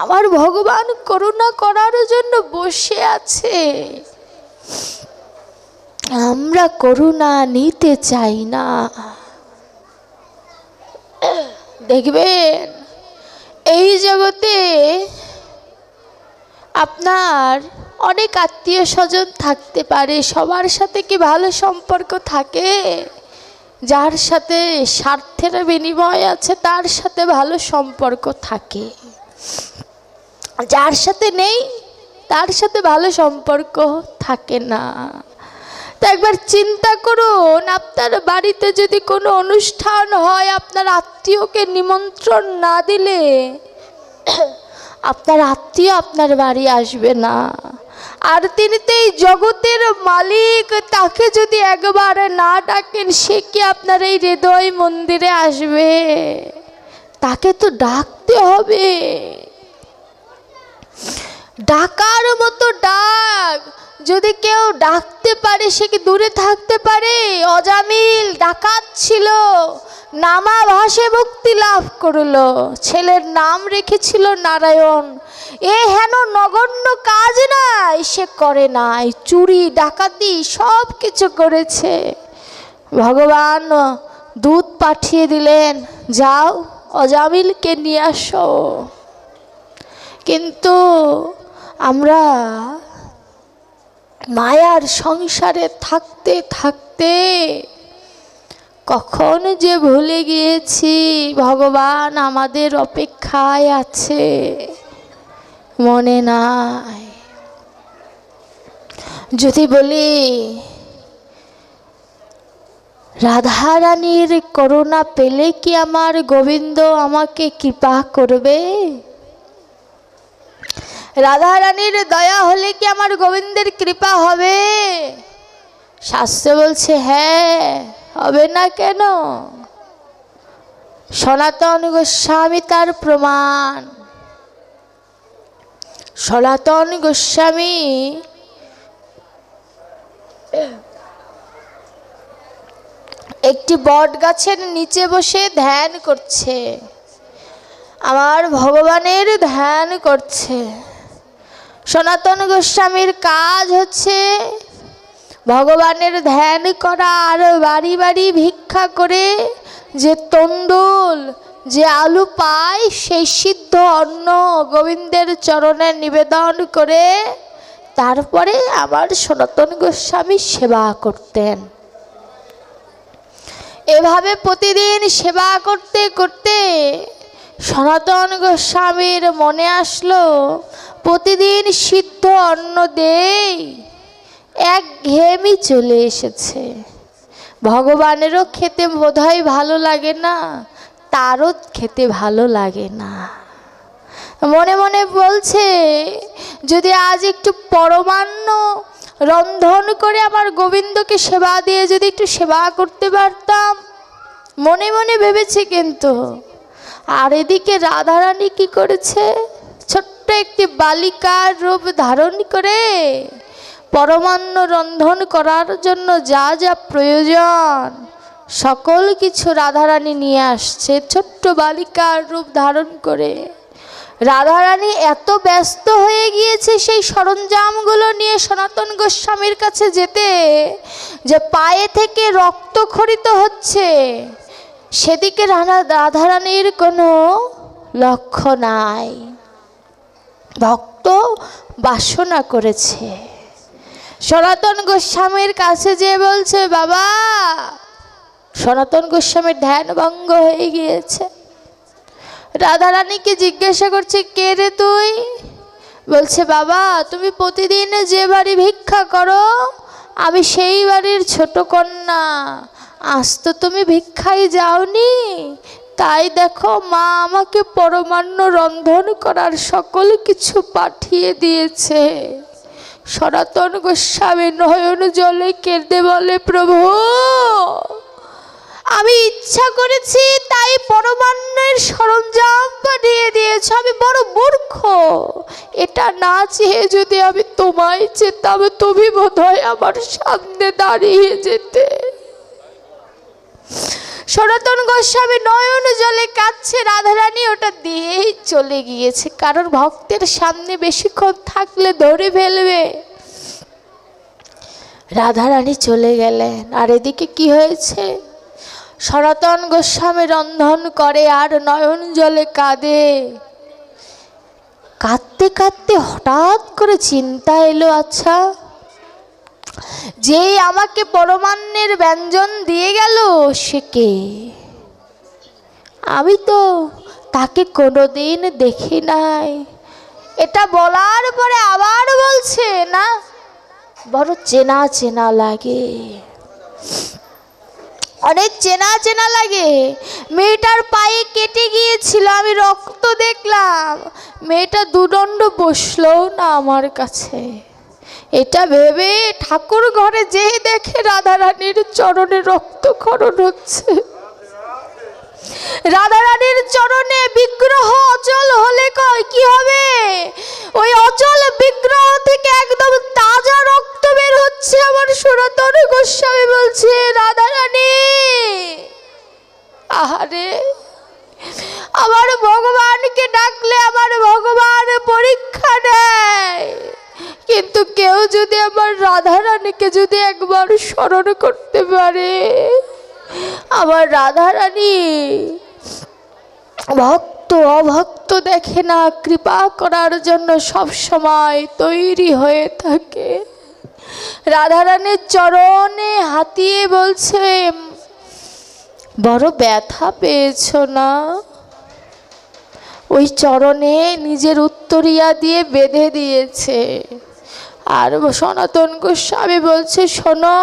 আমার ভগবান করুণা করার জন্য বসে আছে, আমরা করুণা নিতে চাই না। দেখবেন এই জগতে আপনার অনেক আত্মীয় স্বজন থাকতে পারে, সবার সাথে কি ভালো সম্পর্ক থাকে? যার সাথে স্বার্থের বিনিময় আছে তার সাথে ভালো সম্পর্ক থাকে, যার সাথে নেই তার সাথে ভালো সম্পর্ক থাকে না। তো একবার চিন্তা করুন, আপনার বাড়িতে যদি কোনো অনুষ্ঠান হয়, আপনার আত্মীয়কে নিমন্ত্রণ না দিলে আপনার আত্মীয় আপনার বাড়ি আসবে না। আর তিনি তো এই জগতের মালিক, তাকে যদি একবার না ডাকেন, সে কি আপনার এই হৃদয় মন্দিরে আসবে? তাকে তো ডাকতে হবে। ডাকার মতো ডাক যদি কেউ ডাকতে পারে, সে কি দূরে থাকতে পারে? অজামিল ডাকাত ছিল, নামাভাসে মুক্তি লাভ করল, ছেলের নাম রেখেছিল নারায়ণ। এ হেন নগণ্য কাজ নাই সে করে নাই, চুরি ডাকাতি সব কিছু করেছে। ভগবান দূত পাঠিয়ে দিলেন, যাও অজামিলকে নিয়ে আসো। কিন্তু আমরা মায়ার সংসারে থাকতে থাকতে কখন যে ভুলে গিয়েছি ভগবান আমাদের অপেক্ষায় আছে, মনে নাই। যদি বলি রাধারানীর করুণা পেলে কি আমার গোবিন্দ আমাকে কৃপা করবে? রাধারানীর দয়া হলে কি আমার গোবিন্দের কৃপা হবে? শাস্ত্র বলছে হ্যাঁ, হবে না কেন? সনাতন গোস্বামী তার প্রমাণ। সনাতন গোস্বামী একটি বট গাছের নিচে বসে ধ্যান করছে। আমার ভগবানের ধ্যান করছে। সনাতন গোস্বামীর কাজ হচ্ছে ভগবানের ধ্যান করা, আর বাড়ি বাড়ি ভিক্ষা করে যে তন্ডুল যে আলু পায় সেই সিদ্ধ অন্ন গোবিন্দের চরণে নিবেদন করে তারপরে আমার সনাতন গোস্বামী সেবা করতেন। এভাবে প্রতিদিন সেবা করতে করতে সনাতন গোস্বামীর মনে আসলো প্রতিদিন সিদ্ধ অন্ন দেই, একঘেয়েমি চলে এসেছে। ভগবানেরও খেতে বোধহয় ভালো লাগে না, তারও খেতে ভালো লাগে না। মনে মনে বলছে যদি আজ একটু পরমান্ন রন্ধন করে আমার গোবিন্দকে সেবা দিয়ে যদি একটু সেবা করতে পারতাম, মনে মনে ভেবেছে। কিন্তু আর এদিকে রাধারানী কি করেছে, ছোট্ট একটি বালিকার রূপ ধারণ করে পরমান্ন রন্ধন করার জন্য যা যা প্রয়োজন সকল কিছু রাধারানী নিয়ে আসছে ছোট্ট বালিকার রূপ ধারণ করে। রাধারানী এত ব্যস্ত হয়ে গিয়েছে সেই সরঞ্জামগুলো নিয়ে সনাতন গোস্বামীর কাছে যেতে যে পায়ে থেকে রক্ত খরিত হচ্ছে, সেদিকে রাধারানীর কোনো লক্ষ্য নাই। ভক্ত বাসনা করেছে। সনাতন গোস্বামীর কাছে যেয়ে বলছে, বাবা, সনাতন গোস্বামীর ধ্যান ভঙ্গ হয়ে গিয়েছে। রাধারানীকে জিজ্ঞাসা করছে, কে রে তুই? বলছে, বাবা, তুমি প্রতিদিন যে বাড়ি ভিক্ষা করো আমি সেই বাড়ির ছোট কন্যা। আজ তো তুমি ভিক্ষায় যাওনি, তাই দেখো মা আমাকে পরমান্ন রন্ধন করার সকল কিছু পাঠিয়ে দিয়েছে। সনাতন গোস্বামী নয়ন জলে কেঁদে বলে, প্রভু, আমি ইচ্ছা করেছি তাই পরমান্নের সরঞ্জাম পাঠিয়ে দিয়েছ, আমি বড় মূর্খ। এটা না চেয়ে যদি আমি তোমায় চেতাম তুমি বোধহয় আমার সামনে দাঁড়িয়ে যেতে। সনাতন গোস্বামী নয়ন জলে কাঁদছে। রাধারানী ওটা দিয়েই চলে গিয়েছে, কারণ ভক্তের সামনে বেশিক্ষণ থাকলে ধরে ফেলবে। রাধারানী চলে গেলেন। আর এদিকে কি হয়েছে, সনাতন গোস্বামী রন্ধন করে আর নয়ন জলে কাঁদে। কাঁদতে কাঁদতে হঠাৎ করে চিন্তা এলো, আচ্ছা, যেই আমাকে পরমান্নের ব্যঞ্জন দিয়ে গেল সে কে? আমি তো তাকে কোনোদিন দেখি নাই। এটা বলার পরে আবার বলছে, না, বড় চেনা চেনা লাগে, অনেক চেনা চেনা লাগে। মেয়েটার পায়ে কেটে গিয়েছিল, আমি রক্ত দেখলাম, মেয়েটা দুদণ্ড বসলও না আমার কাছে। এটা ভেবে ঠাকুর ঘরে যেয়ে দেখে রাধারানীর চরণে রক্তক্ষরণ হচ্ছে। রাধারানীর চরণে বিগ্রহ অচল হলে কি হবে? ওই অচল বিগ্রহ থেকে একদম তাজা রক্ত বের হচ্ছে। আমার সনাতন গোস্বামী বলছে, রাধারানী, আহারে, আমার ভগবানকে ডাকলে আমার ভগবান পরীক্ষা নেয়, কিন্তু কেউ যদি আমার রাধারানীকে যদি একবার স্মরণ করতে পারে, আমার রাধারানী ভক্ত অভক্ত দেখে না, কৃপা করার জন্য সব সময় তৈরি হয়ে থাকে। রাধারানীর চরণে হাতিয়ে বলছে, বড় ব্যথা পেয়েছ না? ওই চরণে নিজের উত্তরিয়া দিয়ে বেঁধে দিয়েছে। আর সনাতন গোস্বামী বলছে, শোনো,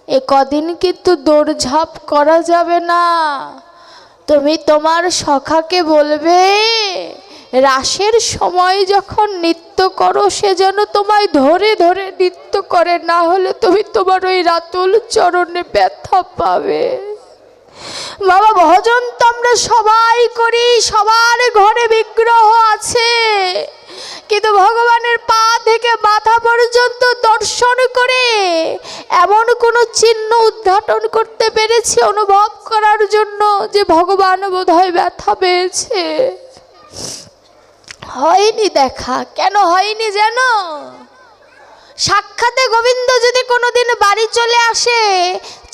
এ কদিন কিন্তু দৌড়ঝাঁপ করা যাবে না। তুমি তোমার সখাকে বলবে রাসের সময় যখন নৃত্য করো সে যেন তোমায় ধরে ধরে নৃত্য করে, না হলে তুমি তোমার ওই রাতুল চরণে ব্যথা পাবে। বাবা, ভজন তো আমরা সবাই করি, সবার ঘরে বিগ্রহ আছে, কিন্তু ভগবানের পা থেকে মাথা পর্যন্ত দর্শন করে এমন কোনো চিহ্ন উদ্ঘাটন করতে পেরেছি অনুভব করার জন্য যে ভগবান বোধহয় ব্যথা পেয়েছে। হয়নি দেখা। কেন হয়নি জানো? সাক্ষাতে গোবিন্দ যদি কোনোদিন বাড়ি চলে আসে,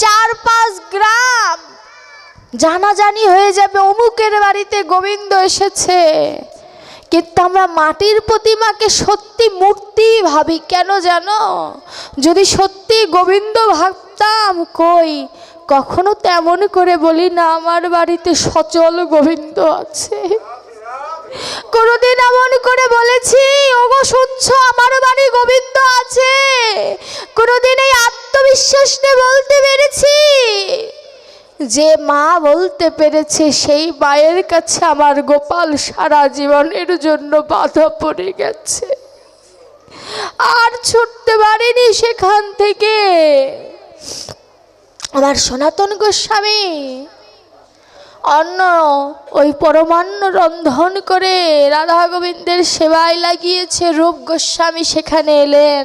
4-5 গ্রাম জানাজানি হয়ে যাবে অমুকের বাড়িতে গোবিন্দ এসেছে। কিন্তু আমরা মাটির প্রতিমাকে সত্যি মূর্তি ভাবি। কেন জানো? যদি সত্যি গোবিন্দ ভাবতাম, কই কখনো তেমন করে বলি না আমার বাড়িতে সচল গোবিন্দ আছে। কোনদিন এমন করে বলেছি, ওগো শুনছো আমার বাড়ি গোবিন্দ আছে? কোনদিন এই আত্মবিশ্বাস নিয়ে বলতে পেরেছি? যে মা বলতে পেরেছে সেই মায়ের কাছে আমার গোপাল সারা জীবনের জন্য বাধা পড়ে গেছে, আর ছুটতে পারেনি সেখান থেকে। আমার সনাতন গোস্বামী অন্ন ওই পরমান্ন রন্ধন করে রাধা গোবিন্দের সেবায় লাগিয়েছে। রূপ গোস্বামী সেখানে এলেন।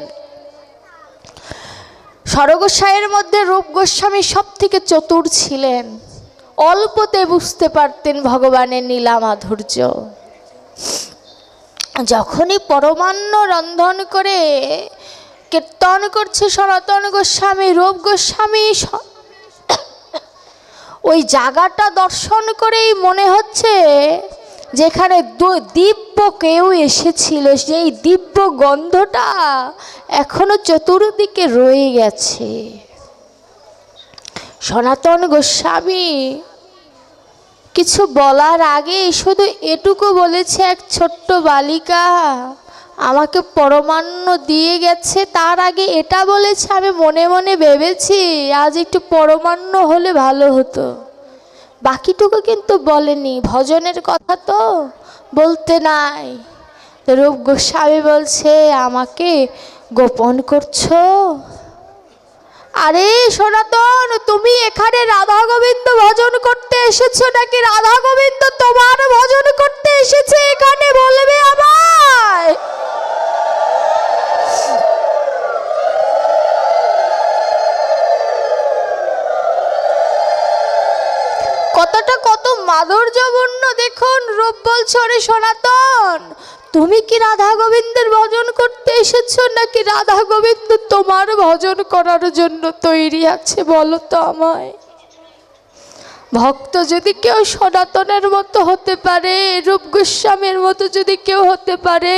ষড়গোসাইয়ের মধ্যে রূপ গোস্বামী সব থেকে চতুর ছিলেন। অল্পতে বুঝতে পারতেন ভগবানের নীলা মাধুর্য। যখনই পরমান্ন রন্ধন করে কীর্তন করছে সনাতন গোস্বামী, রূপ গোস্বামী ওই জায়গাটা দর্শন করেই মনে হচ্ছে যেখানে দিব্য কেউ এসেছিল, সেই দিব্য গন্ধটা এখনো চতুর্দিকে রয়ে গেছে। সনাতন গোস্বামী কিছু বলার আগে শুধু এটুকু বলেছে, এক ছোট্ট বালিকা আমাকে পরমান্ন দিয়ে গেছে। তার আগে এটা বলেছে, আমি মনে মনে ভেবেছি আজ একটু পরমান্ন হলে ভালো হতো। বাকিটুকু কিন্তু বলেনি। ভজনের কথা তো বলতে নাই। রূপ গোস্বামী বলছে, আমাকে গোপন করছো? আরে সনাতন, তুমি এখানে রাধা গোবিন্দ ভজন করতে এসেছো নাকি রাধা গোবিন্দ তোমার ভজন করতে এসেছে এখানে বলবে আমায়? কতটা কত মাধুর্যপূর্ণ দেখুন। রূপ বলছো, রে সনাতন তুমি কি রাধা গোবিন্দের ভজন করতে এসেছো নাকি রাধা গোবিন্দ তোমার ভজন করার জন্য তৈরি আছে বলো তো আমায়। ভক্ত যদি কেউ সনাতনের মতো হতে পারে, রূপ গোস্বামীর মতো যদি কেউ হতে পারে,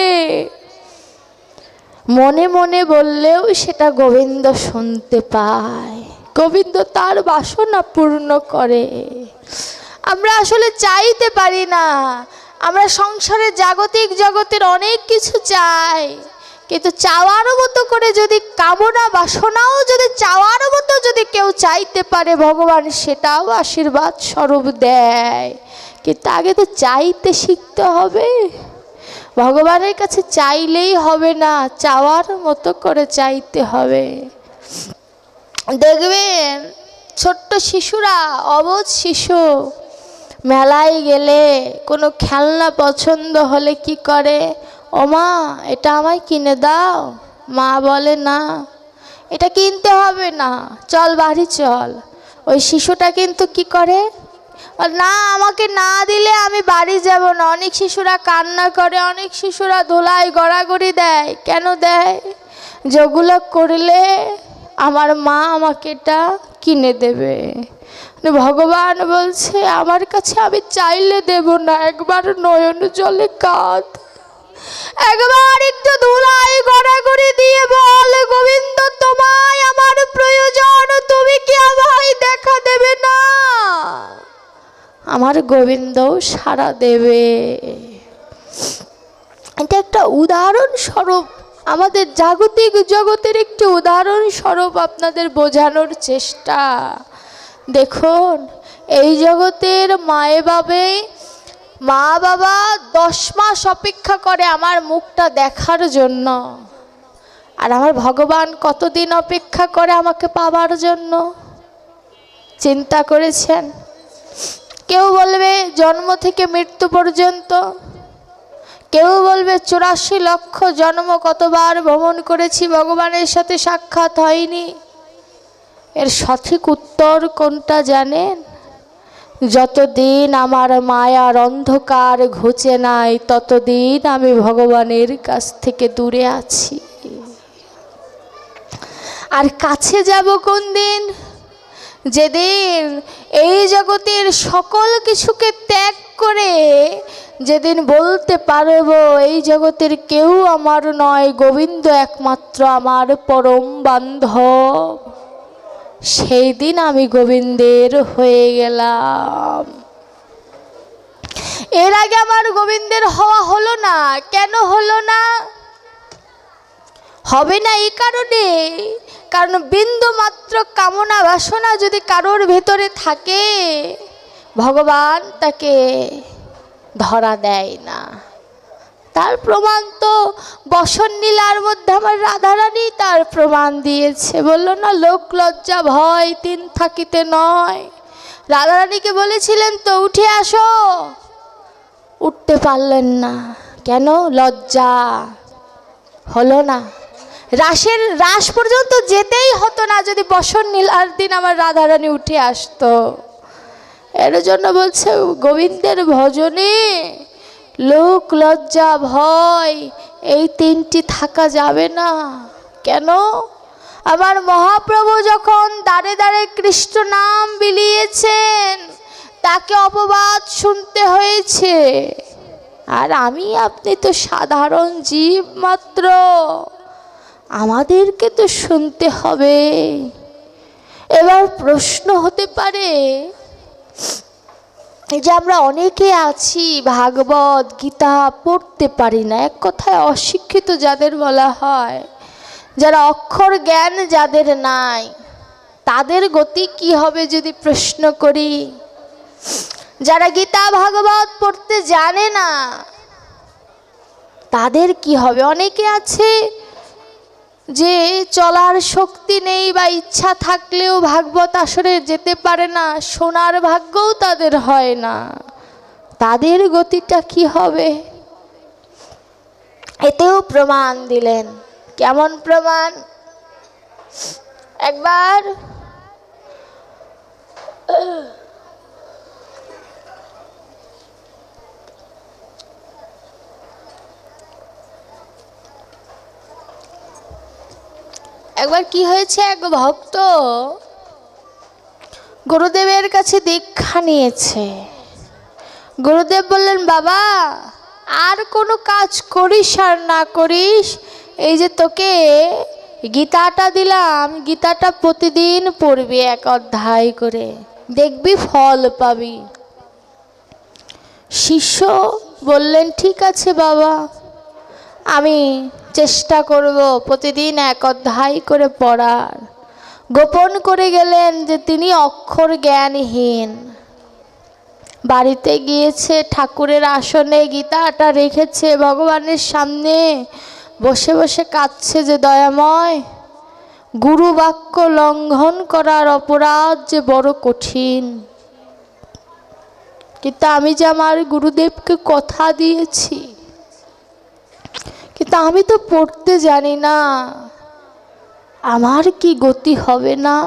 মনে মনে বললেও সেটা গোবিন্দ শুনতে পায়। গোবিন্দ তার বাসনা পূর্ণ করে। আমরা আসলে চাইতে পারি না। আমরা সংসারে জাগতিক জগতের অনেক কিছু চাই, কিন্তু চাওয়ার মতো করে যদি কামনা বাসনাও যদি চাওয়ার মতো যদি কেউ চাইতে পারে, ভগবান সেটাও আশীর্বাদ স্বরূপ দেয়। কিন্তু আগে তো চাইতে শিখতে হবে। ভগবানের কাছে চাইলেই হবে না, চাওয়ার মতো করে চাইতে হবে। দেখবেন ছোট্ট শিশুরা, অবোধ শিশু মেলায় গেলে কোনো খেলনা পছন্দ হলে কি করে, ও মা এটা আমায় কিনে দাও। মা বলে না, এটা কিনতে হবে না, চল বাড়ি চল। ওই শিশুটা কিন্তু কি করে, না আমাকে না দিলে আমি বাড়ি যাব না। অনেক শিশুরা কান্না করে, অনেক শিশুরা ধুলায় গড়াগড়ি দেয়। কেন দেয়? যেগুলো করলে আমার মা আমাকে এটা কিনে দেবে। ভগবান বলছে আমার কাছে আমি চাইলে দেব না, একবার নয়ন জলে কাঁদ, একবার একটু ধুলায় গড়াগড়ি দিয়ে বল, গোবিন্দ তোমায় আমার প্রয়োজন, তুমি কি আমায় দেখা দেবে না? আমার গোবিন্দও সাড়া দেবে। এটা একটা উদাহরণ স্বরূপ, আমাদের জাগতিক জগতের একটি উদাহরণ স্বরূপ আপনাদের বোঝানোর চেষ্টা। দেখুন এই জগতের মা বাবা 10 মাস অপেক্ষা করে আমার মুখটা দেখার জন্য, আর আমার ভগবান কতদিন অপেক্ষা করে আমাকে পাবার জন্য? চিন্তা করেছেন? কেউ বলবে জন্ম থেকে মৃত্যু পর্যন্ত, কেউ বলবে 84 লক্ষ জন্ম কতবার ভ্রমণ করেছি, ভগবানের সাথে সাক্ষাৎ হয়নি। এর সঠিক উত্তর কোনটা জানেন? যতদিন আমার মায়ার অন্ধকার ঘুচে নাই, ততদিন আমি ভগবানের কাছ থেকে দূরে আছি। আর কাছে যাব কোন দিন? যেদিন এই জগতের সকল কিছুকে ত্যাগ করে যেদিন বলতে পারবো এই জগতের কেউ আমার নয়, গোবিন্দ একমাত্র আমার পরম বান্ধব, সেই দিন আমি গোবিন্দের হয়ে গেলাম। এর আগে আমার গোবিন্দের হওয়া হলো না। কেন হলো না? হবে না এই কারণে, কারণ বিন্দু মাত্র কামনা বাসনা যদি কারোর ভেতরে থাকে, ভগবান তাকে ধরা দেয় না। তার প্রমাণ তো বসন নীলার মধ্যে আমার রাধারানী তার প্রমাণ দিয়েছে। বললো না, লোক লজ্জা ভয় তিন থাকিতে নয়। রাধারানীকে বলেছিলেন তো উঠে আসো, উঠতে পারলেন না। কেন? লজ্জা। হলো না। রাস পর্যন্ত যেতেই হতো না যদি বসন নীলার দিন আমার রাধারানী উঠে আসতো। এর জন্য বলছে গোবিন্দের ভজনে লোক লজ্জা ভয় এই তিনটি থাকা যাবে না। কেন? আমার মহাপ্রভু যখন দাঁড়ে দাঁড়ে কৃষ্ণ নাম বিলিয়েছেন, তাকে অপবাদ শুনতে হয়েছে। আর আমি আপনি তো সাধারণ জীব মাত্র, আমাদেরকে তো শুনতে হবে। এবার প্রশ্ন হতে পারে যে আমরা অনেকে আছি ভাগবত গীতা পড়তে পারি না, এক কথায় অশিক্ষিত যাদের বলা হয়, যারা অক্ষর জ্ঞান যাদের নাই, তাদের গতি কি হবে যদি প্রশ্ন করি? যারা গীতা ভাগবত পড়তে জানে না তাদের কি হবে? অনেকে আছে যে চলার শক্তি নেই বা ইচ্ছা থাকলেও ভাগবত আসরে যেতে পারে না, শোনার ভাগ্যও তাদের হয় না, তাদের গতিটা কি হবে? এতেও প্রমাণ দিলেন। কেমন প্রমাণ? একবার কি হয়েছে, এক ভক্ত গুরুদেবের কাছে দীক্ষা নিয়েছে। গুরুদেব বললেন, বাবা আর কোনো কাজ করিস আর না করিস, এই যে তোকে গীতাটা দিলাম, গীতাটা প্রতিদিন পড়বি 1 অধ্যায় করে, দেখবি ফল পাবি। শিষ্য বললেন, ঠিক আছে বাবা, আমি চেষ্টা করব প্রতিদিন 1 অধ্যায় করে পড়ার। গোপন করে গেলেন যে তিনি অক্ষর জ্ঞানহীন। বাড়িতে গিয়েছে, ঠাকুরের আসনে গীতাটা রেখেছে, ভগবানের সামনে বসে বসে কাঁদছে যে দয়াময়, গুরু বাক্য লঙ্ঘন করার অপরাধ যে বড় কঠিন, কিন্তু আমি যে আমার গুরুদেবকে কথা দিয়েছি, কিন্তু আমি তো পড়তে জানি না, আমার কি গতি হবে না?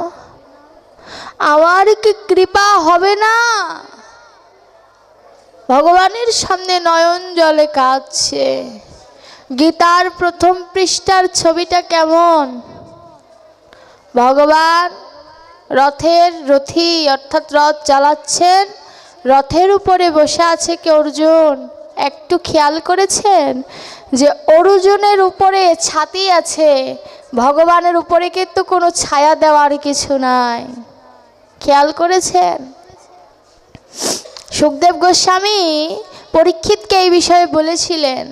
আমার কি কৃপা হবে না? ভগবানের সামনে নয়ন জলে কাঁদছে। গীতার প্রথম পৃষ্ঠার ছবিটা কেমন? ভগবান রথের রথী অর্থাৎ রথ চালাচ্ছেন, রথের উপরে বসে আছে কে? অর্জুন। একটু খেয়াল করেছেন যে অর্জুনের উপরে ছাতি আছে, ভগবানের উপরে কিন্তু কোনো ছায়া দেওয়ার কিছু নাই। খেয়াল করেছেন? সুখদেব গোস্বামী পরীক্ষিতকে এই বিষয়ে বলেছিলেন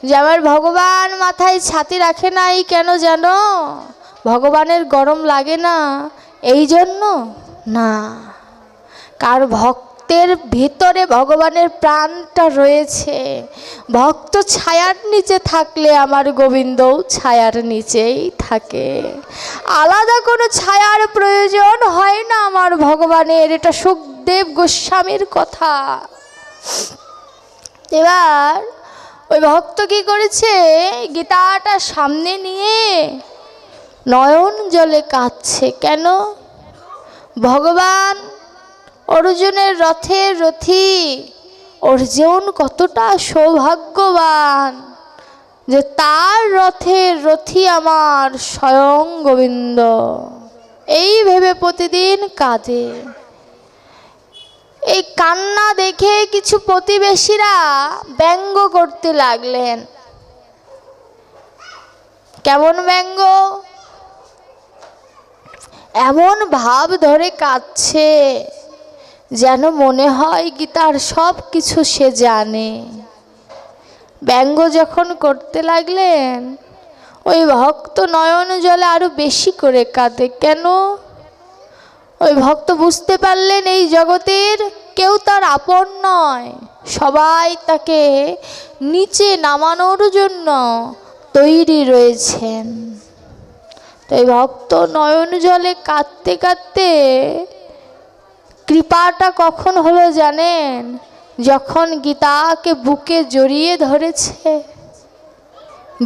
যে আমার ভগবান মাথায় ছাতি রাখে নাই কেন জানো? ভগবানের গরম লাগে না এই জন্য না, কার ভক্তের ভিতরে ভগবানের প্রাণটা রয়েছে। ভক্ত ছায়ার নিচে থাকলে আমার গোবিন্দও ছায়ার নিচেই থাকে, আলাদা কোনো ছায়ার প্রয়োজন হয় না আমার ভগবানের। এটা সুখদেব গোস্বামীর কথা। এবার ওই ভক্ত কি করেছে, গীতাটা সামনে নিয়ে নয়ন জলে কাঁদছে। কেন? ভগবান অর্জুনের রথের রথী, অর্জুন কতটা সৌভাগ্যবান যে তার রথের রথী আমার স্বয়ং গোবিন্দ। এই ভেবে প্রতিদিন কাঁদে। এই কান্না দেখে কিছু প্রতিবেশীরা ব্যঙ্গ করতে লাগলেন। কেমন ব্যঙ্গ? এমন ভাব ধরে কাঁদছে যেন মনে হয় গীতার সব কিছু সে জানে। ব্যঙ্গ যখন করতে লাগলেন, ওই ভক্ত নয়ন জলে আরো বেশি করে কাঁদে। কেন? ওই ভক্ত বুঝতে পারলেন এই জগতের কেউ তার আপন নয়, সবাই তাকে নিচে নামানোর জন্য তৈরি রয়েছেন। তাই ভক্ত নয়ন জলে কাঁদতে কাঁদতে কৃপাটা কখন হলো জানেন? যখন গীতাকে বুকে জড়িয়ে ধরেছে।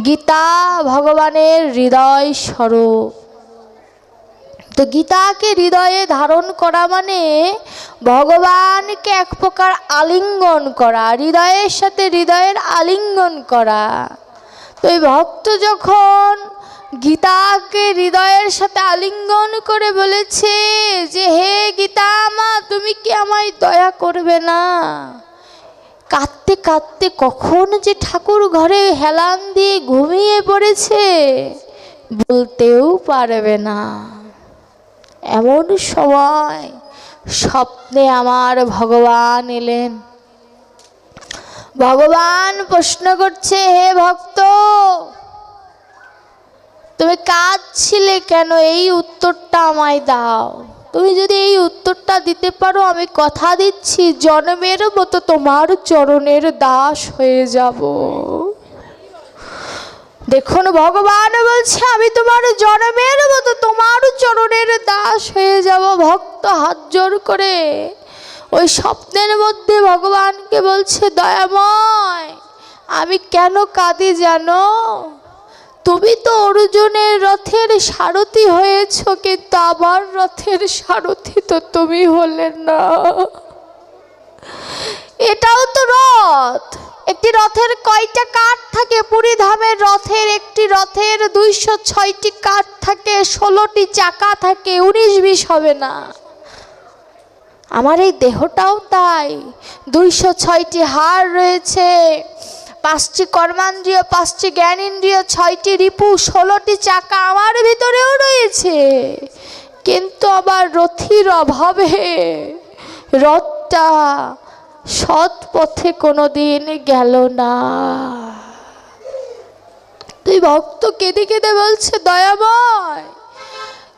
গীতা ভগবানের হৃদয় স্বরূপ। তো গীতাকে হৃদয়ে ধারণ করা মানে ভগবানকে এক প্রকার আলিঙ্গন করা, হৃদয়ের সাথে হৃদয়ের আলিঙ্গন করা। তো এই ভক্ত যখন গীতাকে হৃদয়ের সাথে আলিঙ্গন করে বলেছে যে হে গীতা মা, তুমি কি আমায় দয়া করবে না? কাঁদতে কাঁদতে কখন যে ঠাকুর ঘরে হেলান দিয়ে ঘুমিয়ে পড়েছে বলতেও পারবে না। এমন সময় স্বপ্নে আমার ভগবান এলেন। ভগবান প্রশ্ন করছে, হে ভক্ত, তুমি কাঁদছিলে কেন? এই উত্তরটা আমায় দাও। তুমি যদি এই উত্তরটা দিতে পারো, আমি কথা দিচ্ছি জন্মের মতো তোমার চরণের দাস হয়ে যাব। দেখুন ভগবান বলছে আমি তোমার জন্মের মতো তোমার চরণের দাস হয়ে যাব। ভক্ত হাত জোর করে ওই স্বপ্নের মধ্যে ভগবানকে বলছে, দয়াময়, আমি কেন কাঁদি জানো? তুমি তো অর্জুনের রথের সারথি হয়েছ, কিন্তু আমার রথের সারথি তো তুমি হলে না। এটাও তো রথ। একটি রথের কয়টা কাঠ থাকে? পুরী ধামের রথের একটি রথের 206টি কাঠ থাকে, 16টি চাকা থাকে, 19-20 হবে না। আমার এই দেহটাও তাই। 206টি হাড় রয়েছে, 5টি কর্মান্দ্রিয়, 5টি জ্ঞানেন্দ্রিয়, 6টি রিপু, 16টি চাকা আমার ভিতরেও রয়েছে। কিন্তু আবার রথির অভাবে রথটা সৎ পথে কোনোদিন গেল না। তুই ভক্ত কেঁদে কেঁদে বলছে, দয়াময়,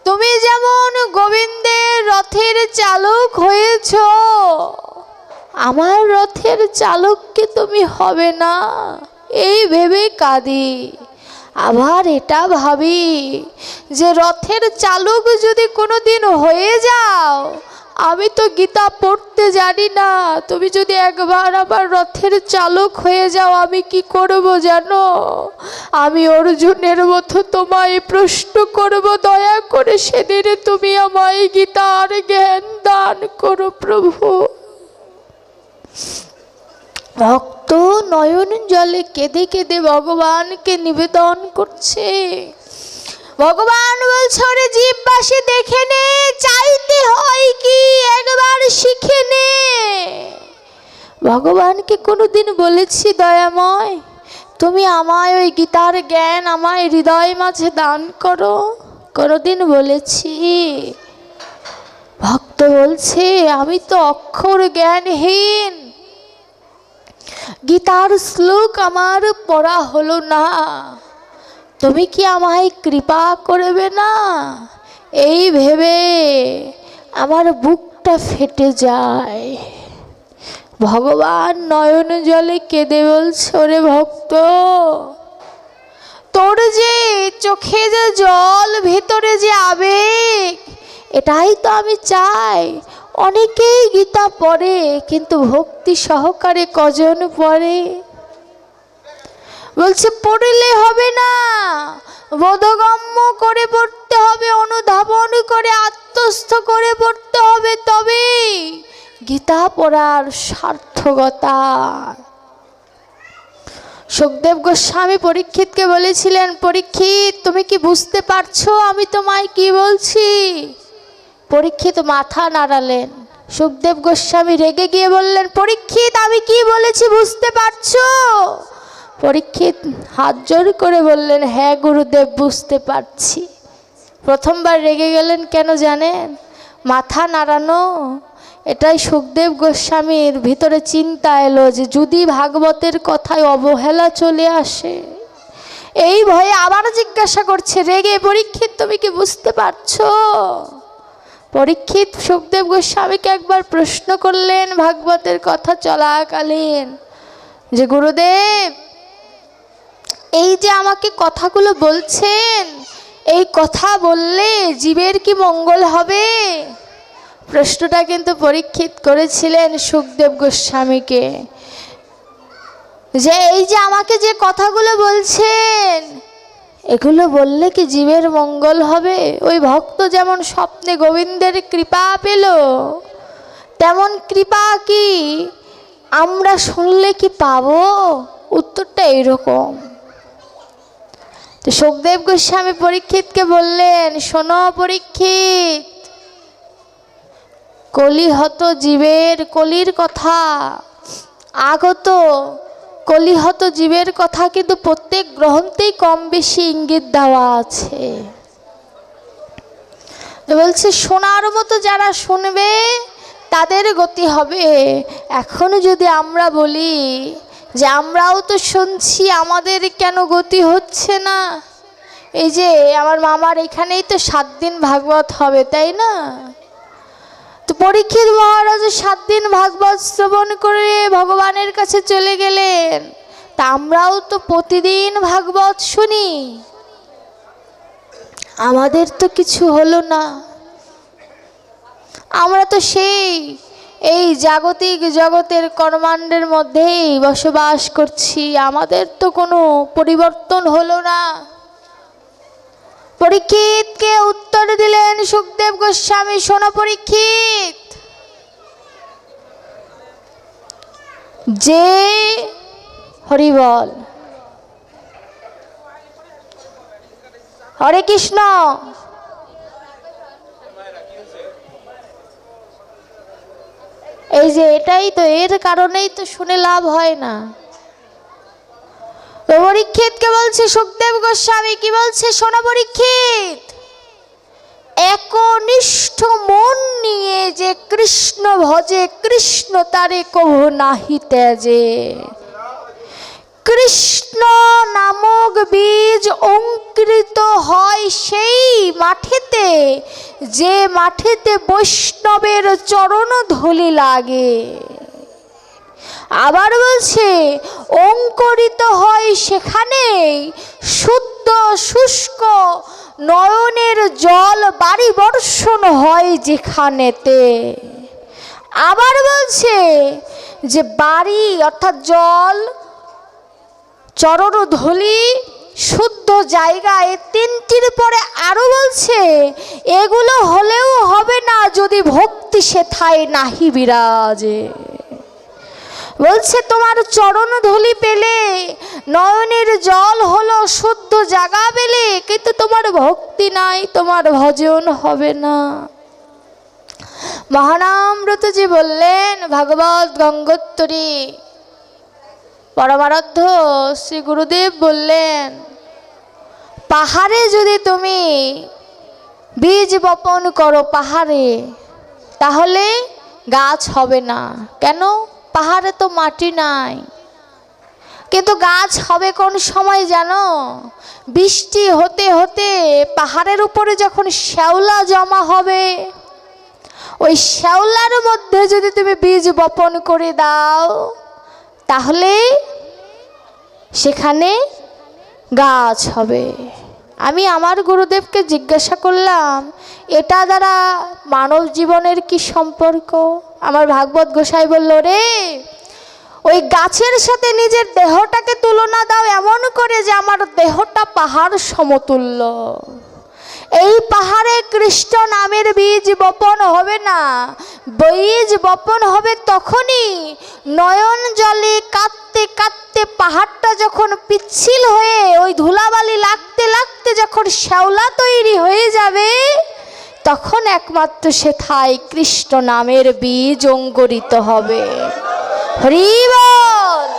তুমি যেমন গোবিন্দের রথের চালক হয়েছ, আমার রথের চালককে তুমি হবে না। এই ভেবে কাঁদি। আবার এটা ভাবি যে রথের চালক যদি কোনোদিন হয়ে যাও, আমি তো গীতা পড়তে জানি না, তুমি যদি একবার আবার রথের চালক হয়ে যাও, আমি কি করব জানো? আমি অর্জুনের মতো তোমায় প্রশ্ন করব, দয়া করে সেদিন তুমি আমায় গীতার জ্ঞান দান করো প্রভু। ভক্ত নয়ন জলে কেঁদে কেঁদে ভগবানকে নিবেদন করছে। ভগবান বলছে, ওরে জীববাসী দেখে নে, চাইতে হয় কি একবার শিখে নে। ভগবানকে কোনোদিন বলেছি দয়াময়, তুমি আমায় ওই গীতার জ্ঞান আমায় হৃদয় মাঝে দান করো? কোনোদিন বলেছি? ভক্ত বলছে, আমি তো অক্ষর জ্ঞানহীন, গীতার শ্লোক আমার পড়া হলো না, তুমি কি আমায় কৃপা করবে না? এই ভেবে আমার বুকটা ফেটে যায়। ভগবান নয়ন জলে কেঁদে বলছে, ওরে ভক্ত, তোর যে চোখে যে জল, ভিতরে যে আবেগ, এটাই তো আমি চাই। অনেকেই গীতা পড়ে, কিন্তু ভক্তি সহকারে কজন পড়ে? বলছে পড়লে হবে না, বোধগম্য করে পড়তে হবে, অনুধাবন করে আত্মস্থ করে পড়তে হবে, তবে গীতা পড়ার সার্থকতা। সুখদেব গোস্বামী পরীক্ষিতকে বলেছিলেন, পরীক্ষিত তুমি কি বুঝতে পারছো আমি তোমায় কি বলছি? পরীক্ষিত মাথা নাড়ালেন। সুখদেব গোস্বামী রেগে গিয়ে বললেন, পরীক্ষিত আমি কি বলেছি বুঝতে পারছো? পরীক্ষিত হাত জোর করে বললেন, হ্যাঁ গুরুদেব বুঝতে পারছি। প্রথমবার রেগে গেলেন কেন জানেন? মাথা নাড়ানো, এটাই সুখদেব গোস্বামীর ভিতরে চিন্তা এলো যে যদি ভাগবতের কথায় অবহেলা চলে আসে, এই ভয়ে আবার জিজ্ঞাসা করছে রেগে, পরীক্ষিত তুমি কি বুঝতে পারছো? পরীক্ষিত সুখদেব গোস্বামীকে একবার প্রশ্ন করলেন ভাগবতের কথা চলাকালীন, যে গুরুদেব এই যে আমাকে কথাগুলো বলছেন, এই কথা বললে জীবের কি মঙ্গল হবে? প্রশ্নটা কিন্তু পরীক্ষিত করেছিলেন সুখদেব গোস্বামীকে, যে এই যে আমাকে যে কথাগুলো বলছেন, এগুলো বললে কি জীবের মঙ্গল হবে? ওই ভক্ত যেমন স্বপ্নে গোবিন্দের কৃপা পেল, তেমন কৃপা কি আমরা শুনলে কি পাবো? উত্তরটা এইরকম। তো সুখদেব গোস্বামী পরীক্ষিতকে বললেন, শোনো পরীক্ষিত, কলিহত জীবের, কলির কথা আগত কলিহত জীবের কথা কিন্তু প্রত্যেক গ্রন্থেই কম বেশি ইঙ্গিত দেওয়া আছে। বলছে শোনার মতো যারা শুনবে তাদের গতি হবে। এখন যদি আমরা বলি যে আমরাও তো শুনছি, আমাদের কেন গতি হচ্ছে না? এই যে আমার মামার এখানেই তো 7 দিন ভাগবত হবে, তাই না? তো পরীক্ষিত মহারাজ 7 দিন ভাগবত শ্রবণ করে ভগবানের কাছে চলে গেলেন। তা আমরাও তো প্রতিদিন ভাগবত শুনি, আমাদের তো কিছু হলো না। আমরা তো সেই এই জাগতিক জগতের কর্মাণ্ডের মধ্যেই বসবাস করছি, আমাদের তো কোনো পরিবর্তন হলো না। পরীক্ষিতকে উত্তর দিলেন সুখদেব গোস্বামী, শোনো পরীক্ষিত, যে হরি বল, হরে কৃষ্ণ। এই যে এটাই তো, এর কারণেই তো শুনে লাভ হয় না। পরীক্ষিতকে বলছে সুখদেব গোস্বামী, কি বলছে শোনো পরীক্ষিত, একনিষ্ঠ মন নিয়ে যে কৃষ্ণ ভজে, কৃষ্ণ তারে কভু নাহি ত্যাজে। কৃষ্ণ নামক বীজ অঙ্কুরিত হয় সেই মাঠেতে, যে মাঠেতে বৈষ্ণবের চরণ ধুলি লাগে। আবার বলছে অঙ্কুরিত হয় সেখানে শুদ্ধ শুষ্ক নয়নের জল বাড়ি বর্ষণ হয় যেখানেতে। আবার বলছে যে বাড়ি অর্থাৎ জল, চরণ ধুলি, শুদ্ধ জায়গা, এই তিনটির পরে আরো বলছে এগুলো হলেও হবে না যদি ভক্তি সেথায় নাহি বিরাজে। বলছে তোমার চরণ ধুলি পেলে, নয়নের জল হলো, শুদ্ধ জায়গা পেলে, কিন্তু তোমার ভক্তি নাই, তোমার ভজন হবে না। মহানামব্রতজি বললেন ভাগবত গঙ্গোত্তরী, পরমারাধ্য শ্রী গুরুদেব বললেন, পাহাড়ে যদি তুমি বীজ বপন করো পাহাড়ে, তাহলে গাছ হবে না। কেন? পাহাড়ে তো মাটি নাই। কিন্তু গাছ হবে কোন সময় জানো? বৃষ্টি হতে হতে পাহাড়ের উপরে যখন শ্যাওলা জমা হবে, ওই শ্যাওলার মধ্যে যদি তুমি বীজ বপন করে দাও, তাহলে সেখানে গাছ হবে। আমি আমার গুরুদেবকে জিজ্ঞাসা করলাম, এটা দ্বারা মানব জীবনের কি সম্পর্ক? আমার ভাগবত গোসাই বলল, রে ওই গাছের সাথে নিজের দেহটাকে তুলনা দাও এমন করে যে আমার দেহটা পাহাড় সমতুল্য। এই পাহাড়ে কৃষ্ণ নামের বীজ বপন হবে না, বীজ বপন হবে তখনই নয়ন জলে কাঁদতে কাঁদতে পাহাড়টা যখন পিচ্ছিল হয়ে ওই ধুলাবালি লাগতে লাগতে যখন শ্যাওলা তৈরি হয়ে যাবে, তখন একমাত্র সেথায় কৃষ্ণ নামের বীজ অঙ্কুরিত হবে। হরি বল।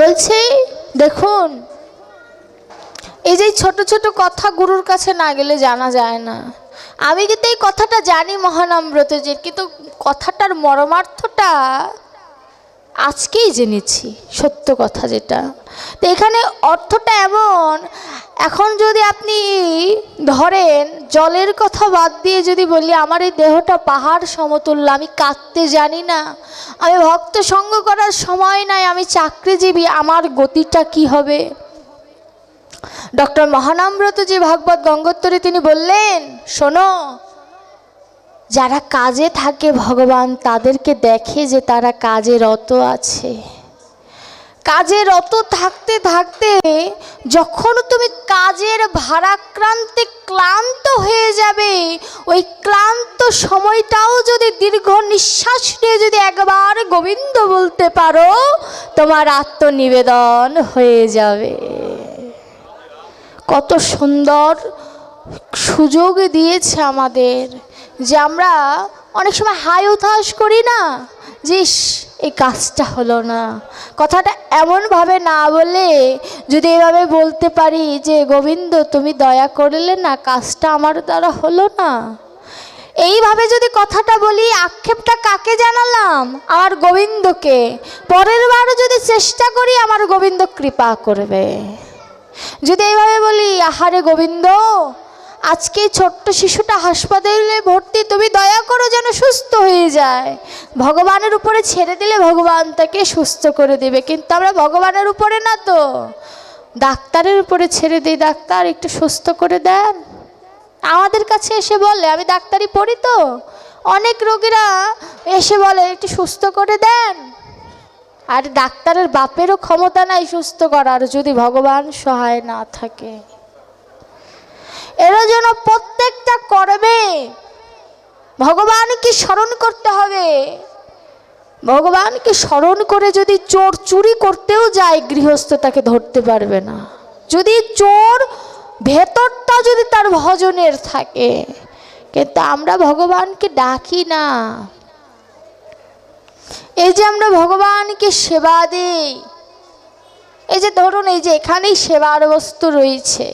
বলছে দেখুন, এই যে ছোট ছোট কথা গুরুর কাছে না গেলে জানা যায় না। আমি কিন্তু এই কথাটা জানি মহানামব্রতজির, কিন্তু কথাটার মর্মার্থটা আজকেই জেনেছি, সত্য কথা যেটা। তো এখানে অর্থটা এমন, এখন যদি আপনি ধরেন জলের কথা বাদ দিয়ে যদি বলি আমার এই দেহটা পাহাড় সমতুল্য, আমি কাঁদতে জানি না, আমি ভক্ত সঙ্গ করার সময় নাই, আমি চাকরিজীবী, আমার গতিটা কি হবে? ডক্টর মহানামব্রতজি ভাগবত গঙ্গোত্তরে তিনি বললেন, শোনো, যারা কাজে থাকে ভগবান তাদেরকে দেখে যে তারা কাজে রত আছে। কাজে রত থাকতে থাকতে যখন তুমি কাজের ভারাক্রান্তে ক্লান্ত হয়ে যাবে, ওই ক্লান্ত সময়টাও যদি দীর্ঘ নিঃশ্বাস নিয়ে যদি একবার গোবিন্দ বলতে পারো, তোমার আত্মনিবেদন হয়ে যাবে। কত সুন্দর সুযোগ দিয়েছে আমাদের, যে আমরা অনেক সময় হাই উতাস করি না, যে এই কাজটা হলো না। কথাটা এমনভাবে না বলে যদি এভাবে বলতে পারি যে গোবিন্দ তুমি দয়া করলে না, কাজটা আমার দ্বারা হলো না, এইভাবে যদি কথাটা বলি, আক্ষেপটা কাকে জানালাম? আমার গোবিন্দকে। পরের বারও যদি চেষ্টা করি, আমার গোবিন্দ কৃপা করবে। যদি এইভাবে বলি, আহারে গোবিন্দ, আজকে ছোট্ট শিশুটা হাসপাতালে ভর্তি, তুমি দয়া করো যেন সুস্থ হয়ে যায়। ভগবানের উপরে ছেড়ে দিলে ভগবান তাকে সুস্থ করে দেবে, কিন্তু আমরা ভগবানের উপরে না তো ডাক্তারের উপরে ছেড়ে দিই, ডাক্তার একটু সুস্থ করে দেন। আমাদের কাছে এসে বলে, আমি ডাক্তারি পড়ি তো, অনেক রোগীরা এসে বলে একটু সুস্থ করে দেন। আর ডাক্তারের বাপেরও ক্ষমতা নাই সুস্থ করার, যদি ভগবান সহায় না থাকে। এর জন্য প্রত্যেকটা কর্মে ভগবানকে স্মরণ করতে হবে। ভগবানকে স্মরণ করে যদি চোর চুরি করতেও যায়, গৃহস্থ তাকে ধরতে পারবে না, যদি চোর ভেতরটা যদি তার ভজনের থাকে। কিন্তু আমরা ভগবানকে ডাকি না। এই যে আমরা ভগবানকে সেবা দিই, এই যে ধরুন এই যে এখানেই সেবার বস্তু রয়েছে,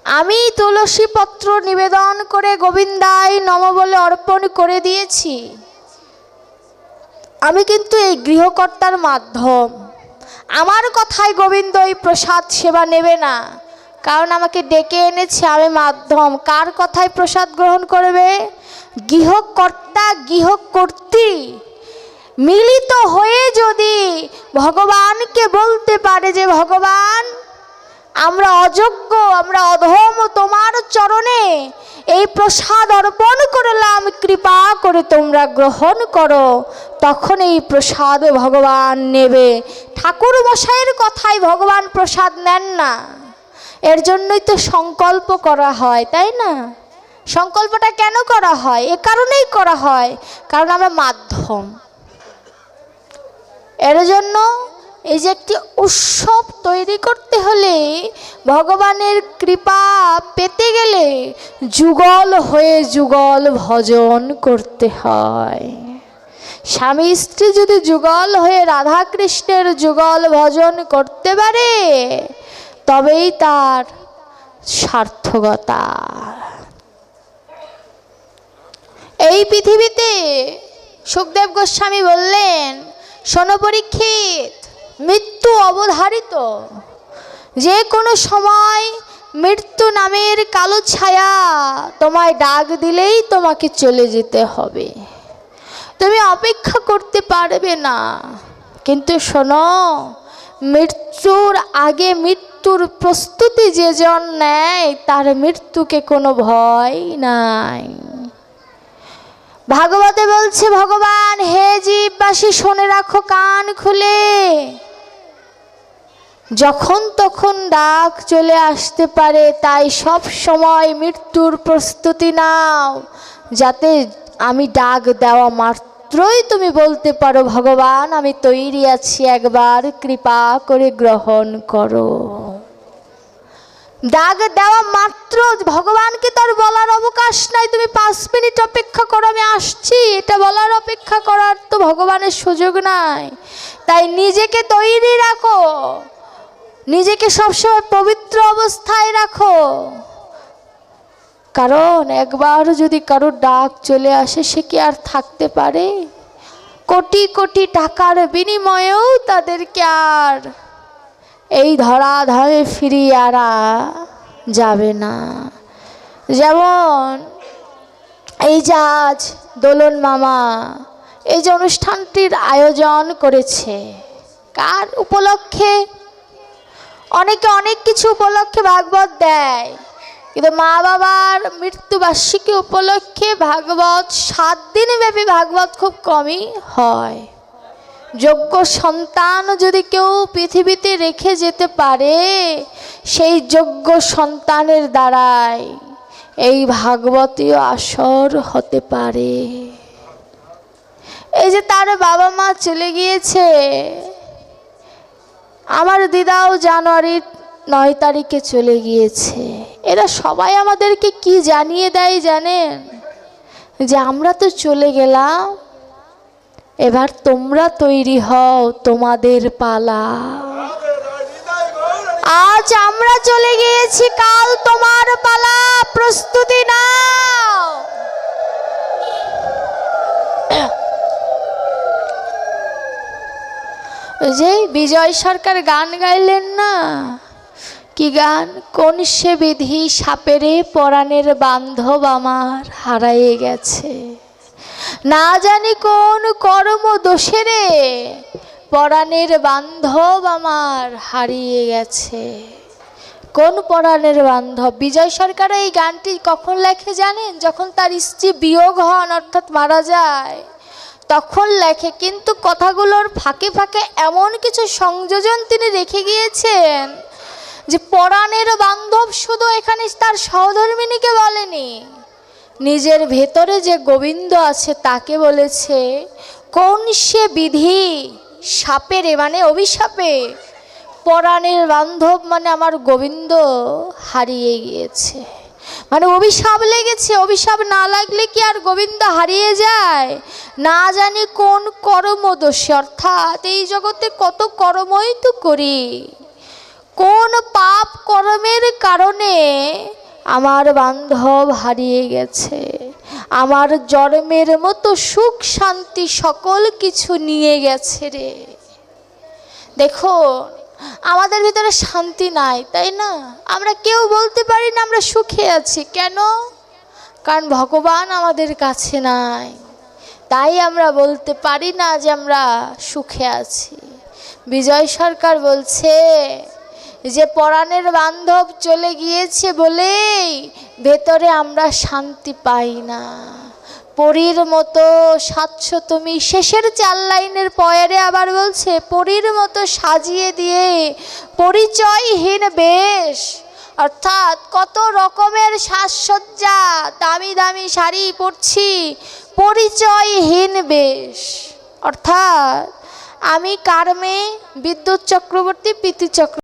আমি তুলসী পত্র নিবেদন করে গোবিন্দায় নম বলে অর্পণ করে দিয়েছি, আমি কিন্তু এই গৃহকর্তার মাধ্যম। আমার কথায় গোবিন্দ এই প্রসাদ সেবা নেবে না, কারণ আমাকে ডেকে এনেছে, আমি মাধ্যম। কার কথায় প্রসাদ গ্রহণ করবে? গৃহকর্তা গৃহকর্ত্রী মিলিত হয়ে যদি ভগবানকে বলতে পারে যে ভগবান, আমরা অযোগ্য, আমরা অধম, তোমার চরণে এই প্রসাদ অর্পণ করলাম, কৃপা করে তোমরা গ্রহণ করো, তখন এই প্রসাদ ভগবান নেবে। ঠাকুর মশাইয়ের কথায় ভগবান প্রসাদ নেন না, এর জন্যই তো সংকল্প করা হয়, তাই না? সংকল্পটা কেন করা হয়? এ কারণেই করা হয়, কারণ আমরা মাধ্যম। এর জন্য এই যে একটি উৎসব তৈরি করতে হলে, ভগবানের কৃপা পেতে গেলে যুগল হয়ে যুগল ভজন করতে হয়। স্বামী স্ত্রী যদি যুগল হয়ে রাধা কৃষ্ণের যুগল ভজন করতে পারে, তবেই তার সার্থকতা। এই পৃথিবীতে সুখদেব গোস্বামী বললেন, শোনো পরীক্ষিত, মৃত্যু অবধারিত, যে কোনো সময় মৃত্যু নামের কালো ছায়া তোমায় ডাক দিলেই তোমাকে চলে যেতে হবে, তুমি অপেক্ষা করতে পারবে না। কিন্তু শোনো, মৃত্যুর আগে মৃত্যু মৃত্যুর প্রস্তুতি যে জন নেয় তার মৃত্যুকে কোনো ভয় নাই। ভাগবতে বলছে ভগবান, হে জীববাসী শুনে রাখো কান খুলে, যখন তখন ডাক চলে আসতে পারে, তাই সব সময় মৃত্যুর প্রস্তুতি নাও, যাতে আমি ডাক দেওয়া মাত্রই তুমি বলতে পারো ভগবান আমি তৈরি আছি, একবার কৃপা করে গ্রহণ করো। ডাক দেওয়া মাত্র ভগবানকে তার বলার অবকাশ নাই তুমি 5 মিনিট অপেক্ষা করো আমি আসছি, এটা বলার অপেক্ষা করার তো ভগবানের সুযোগ নাই। তাই নিজেকে তৈরি রাখো, নিজেকে সবসময় পবিত্র অবস্থায় রাখো, কারণ একবার যদি কারো ডাক চলে আসে সে কি আর থাকতে পারে? কোটি কোটি টাকার বিনিময়েও তাদেরকে আর এই ধরাধামে ফিরিয়ে আনা যাবে না। যেমন এই যে আজ দোলন মামা এই যে অনুষ্ঠানটির আয়োজন করেছে, কার উপলক্ষে? অনেকে অনেক কিছু উপলক্ষে ভাগবত দেয়, কিন্তু মা বাবার মৃত্যুবার্ষিকী উপলক্ষে ভাগবত 7 দিন ব্যাপী ভাগবত খুব কমই হয়। যোগ্য সন্তান যদি কেউ পৃথিবীতে রেখে যেতে পারে, সেই যোগ্য সন্তানের দ্বারাই এই ভাগবতীয় আসর হতে পারে। এই যে তার বাবা মা চলে গিয়েছে, আমার দিদাও জানুয়ারির 9 তারিখে চলে গিয়েছে। এরা সবাই আমাদেরকে কি জানিয়ে দেয় জানেন? যে আমরা তো চলে গেলাম, এবার তোমরা তৈরি হও, তোমাদের পালা। আজ আমরা চলে গিয়েছি, কাল তোমার পালা, প্রস্তুতি নাও। যে বিজয় সরকার গান গাইলেন না, কি গান? কোন সে বিধি সাপেরে পরাণের বান্ধব আমার হারাইয়ে গেছে, না জানি কোন কর্ম দোষেরে পরাণের বান্ধব আমার হারিয়ে গেছে। কোন পরাণের বান্ধব? বিজয় সরকার এই গানটি কখন লেখে জানেন? যখন তার স্ত্রী বিয়োগ হন, অর্থাৎ মারা যায়, তখন লেখে। কিন্তু কথাগুলোর ফাঁকে ফাঁকে এমন কিছু সংযোজন তিনি রেখে গিয়েছেন যে পরাণের বান্ধব শুধু এখানে তার সহধর্মিণীকে বলেনি, নিজের ভেতরে যে গোবিন্দ আছে তাকে বলেছে। কোন সে বিধি সাপেরে মানে অভিশাপে, পরাণের বান্ধব মানে আমার গোবিন্দ হারিয়ে গিয়েছে, মানে অভিশাপ লেগেছে। অভিশাপ না লাগলে কি আর গোবিন্দ হারিয়ে যায়? না জানি কোন কর্মদোষে, অর্থাৎ এই জগতে কত কর্মই তো করি, কোন পাপ কর্মের কারণে আমার বান্ধব হারিয়ে গেছে, আমার জন্মের মতো সুখ শান্তি সকল কিছু নিয়ে গেছে রে। দেখো আমাদের ভিতরে শান্তি নাই, তাই না? আমরা কেউ বলতে পারি না আমরা সুখে আছি। কেন? কারণ ভগবান আমাদের কাছে নাই, তাই আমরা বলতে পারি না যে আমরা সুখে আছি। বিজয় সরকার বলছে যে পরাণের বান্ধব চলে গিয়েছে বলেই ভেতরে আমরা শান্তি পাই না। পরীর মতো সাজছ তুমি, শেষের 4 লাইনের পরে আবার বলছে পরীর মতো সাজিয়ে দিয়ে পরিচয়হীন বেশ, অর্থাৎ কত রকমের সাজসজ্জা, দামি দামি শাড়ি পরছি, পরিচয়হীন বেশ। অর্থাৎ আমি কার মেয়ে? বিদ্যুৎ চক্রবর্তী, প্রীতি চক্রবর্তী।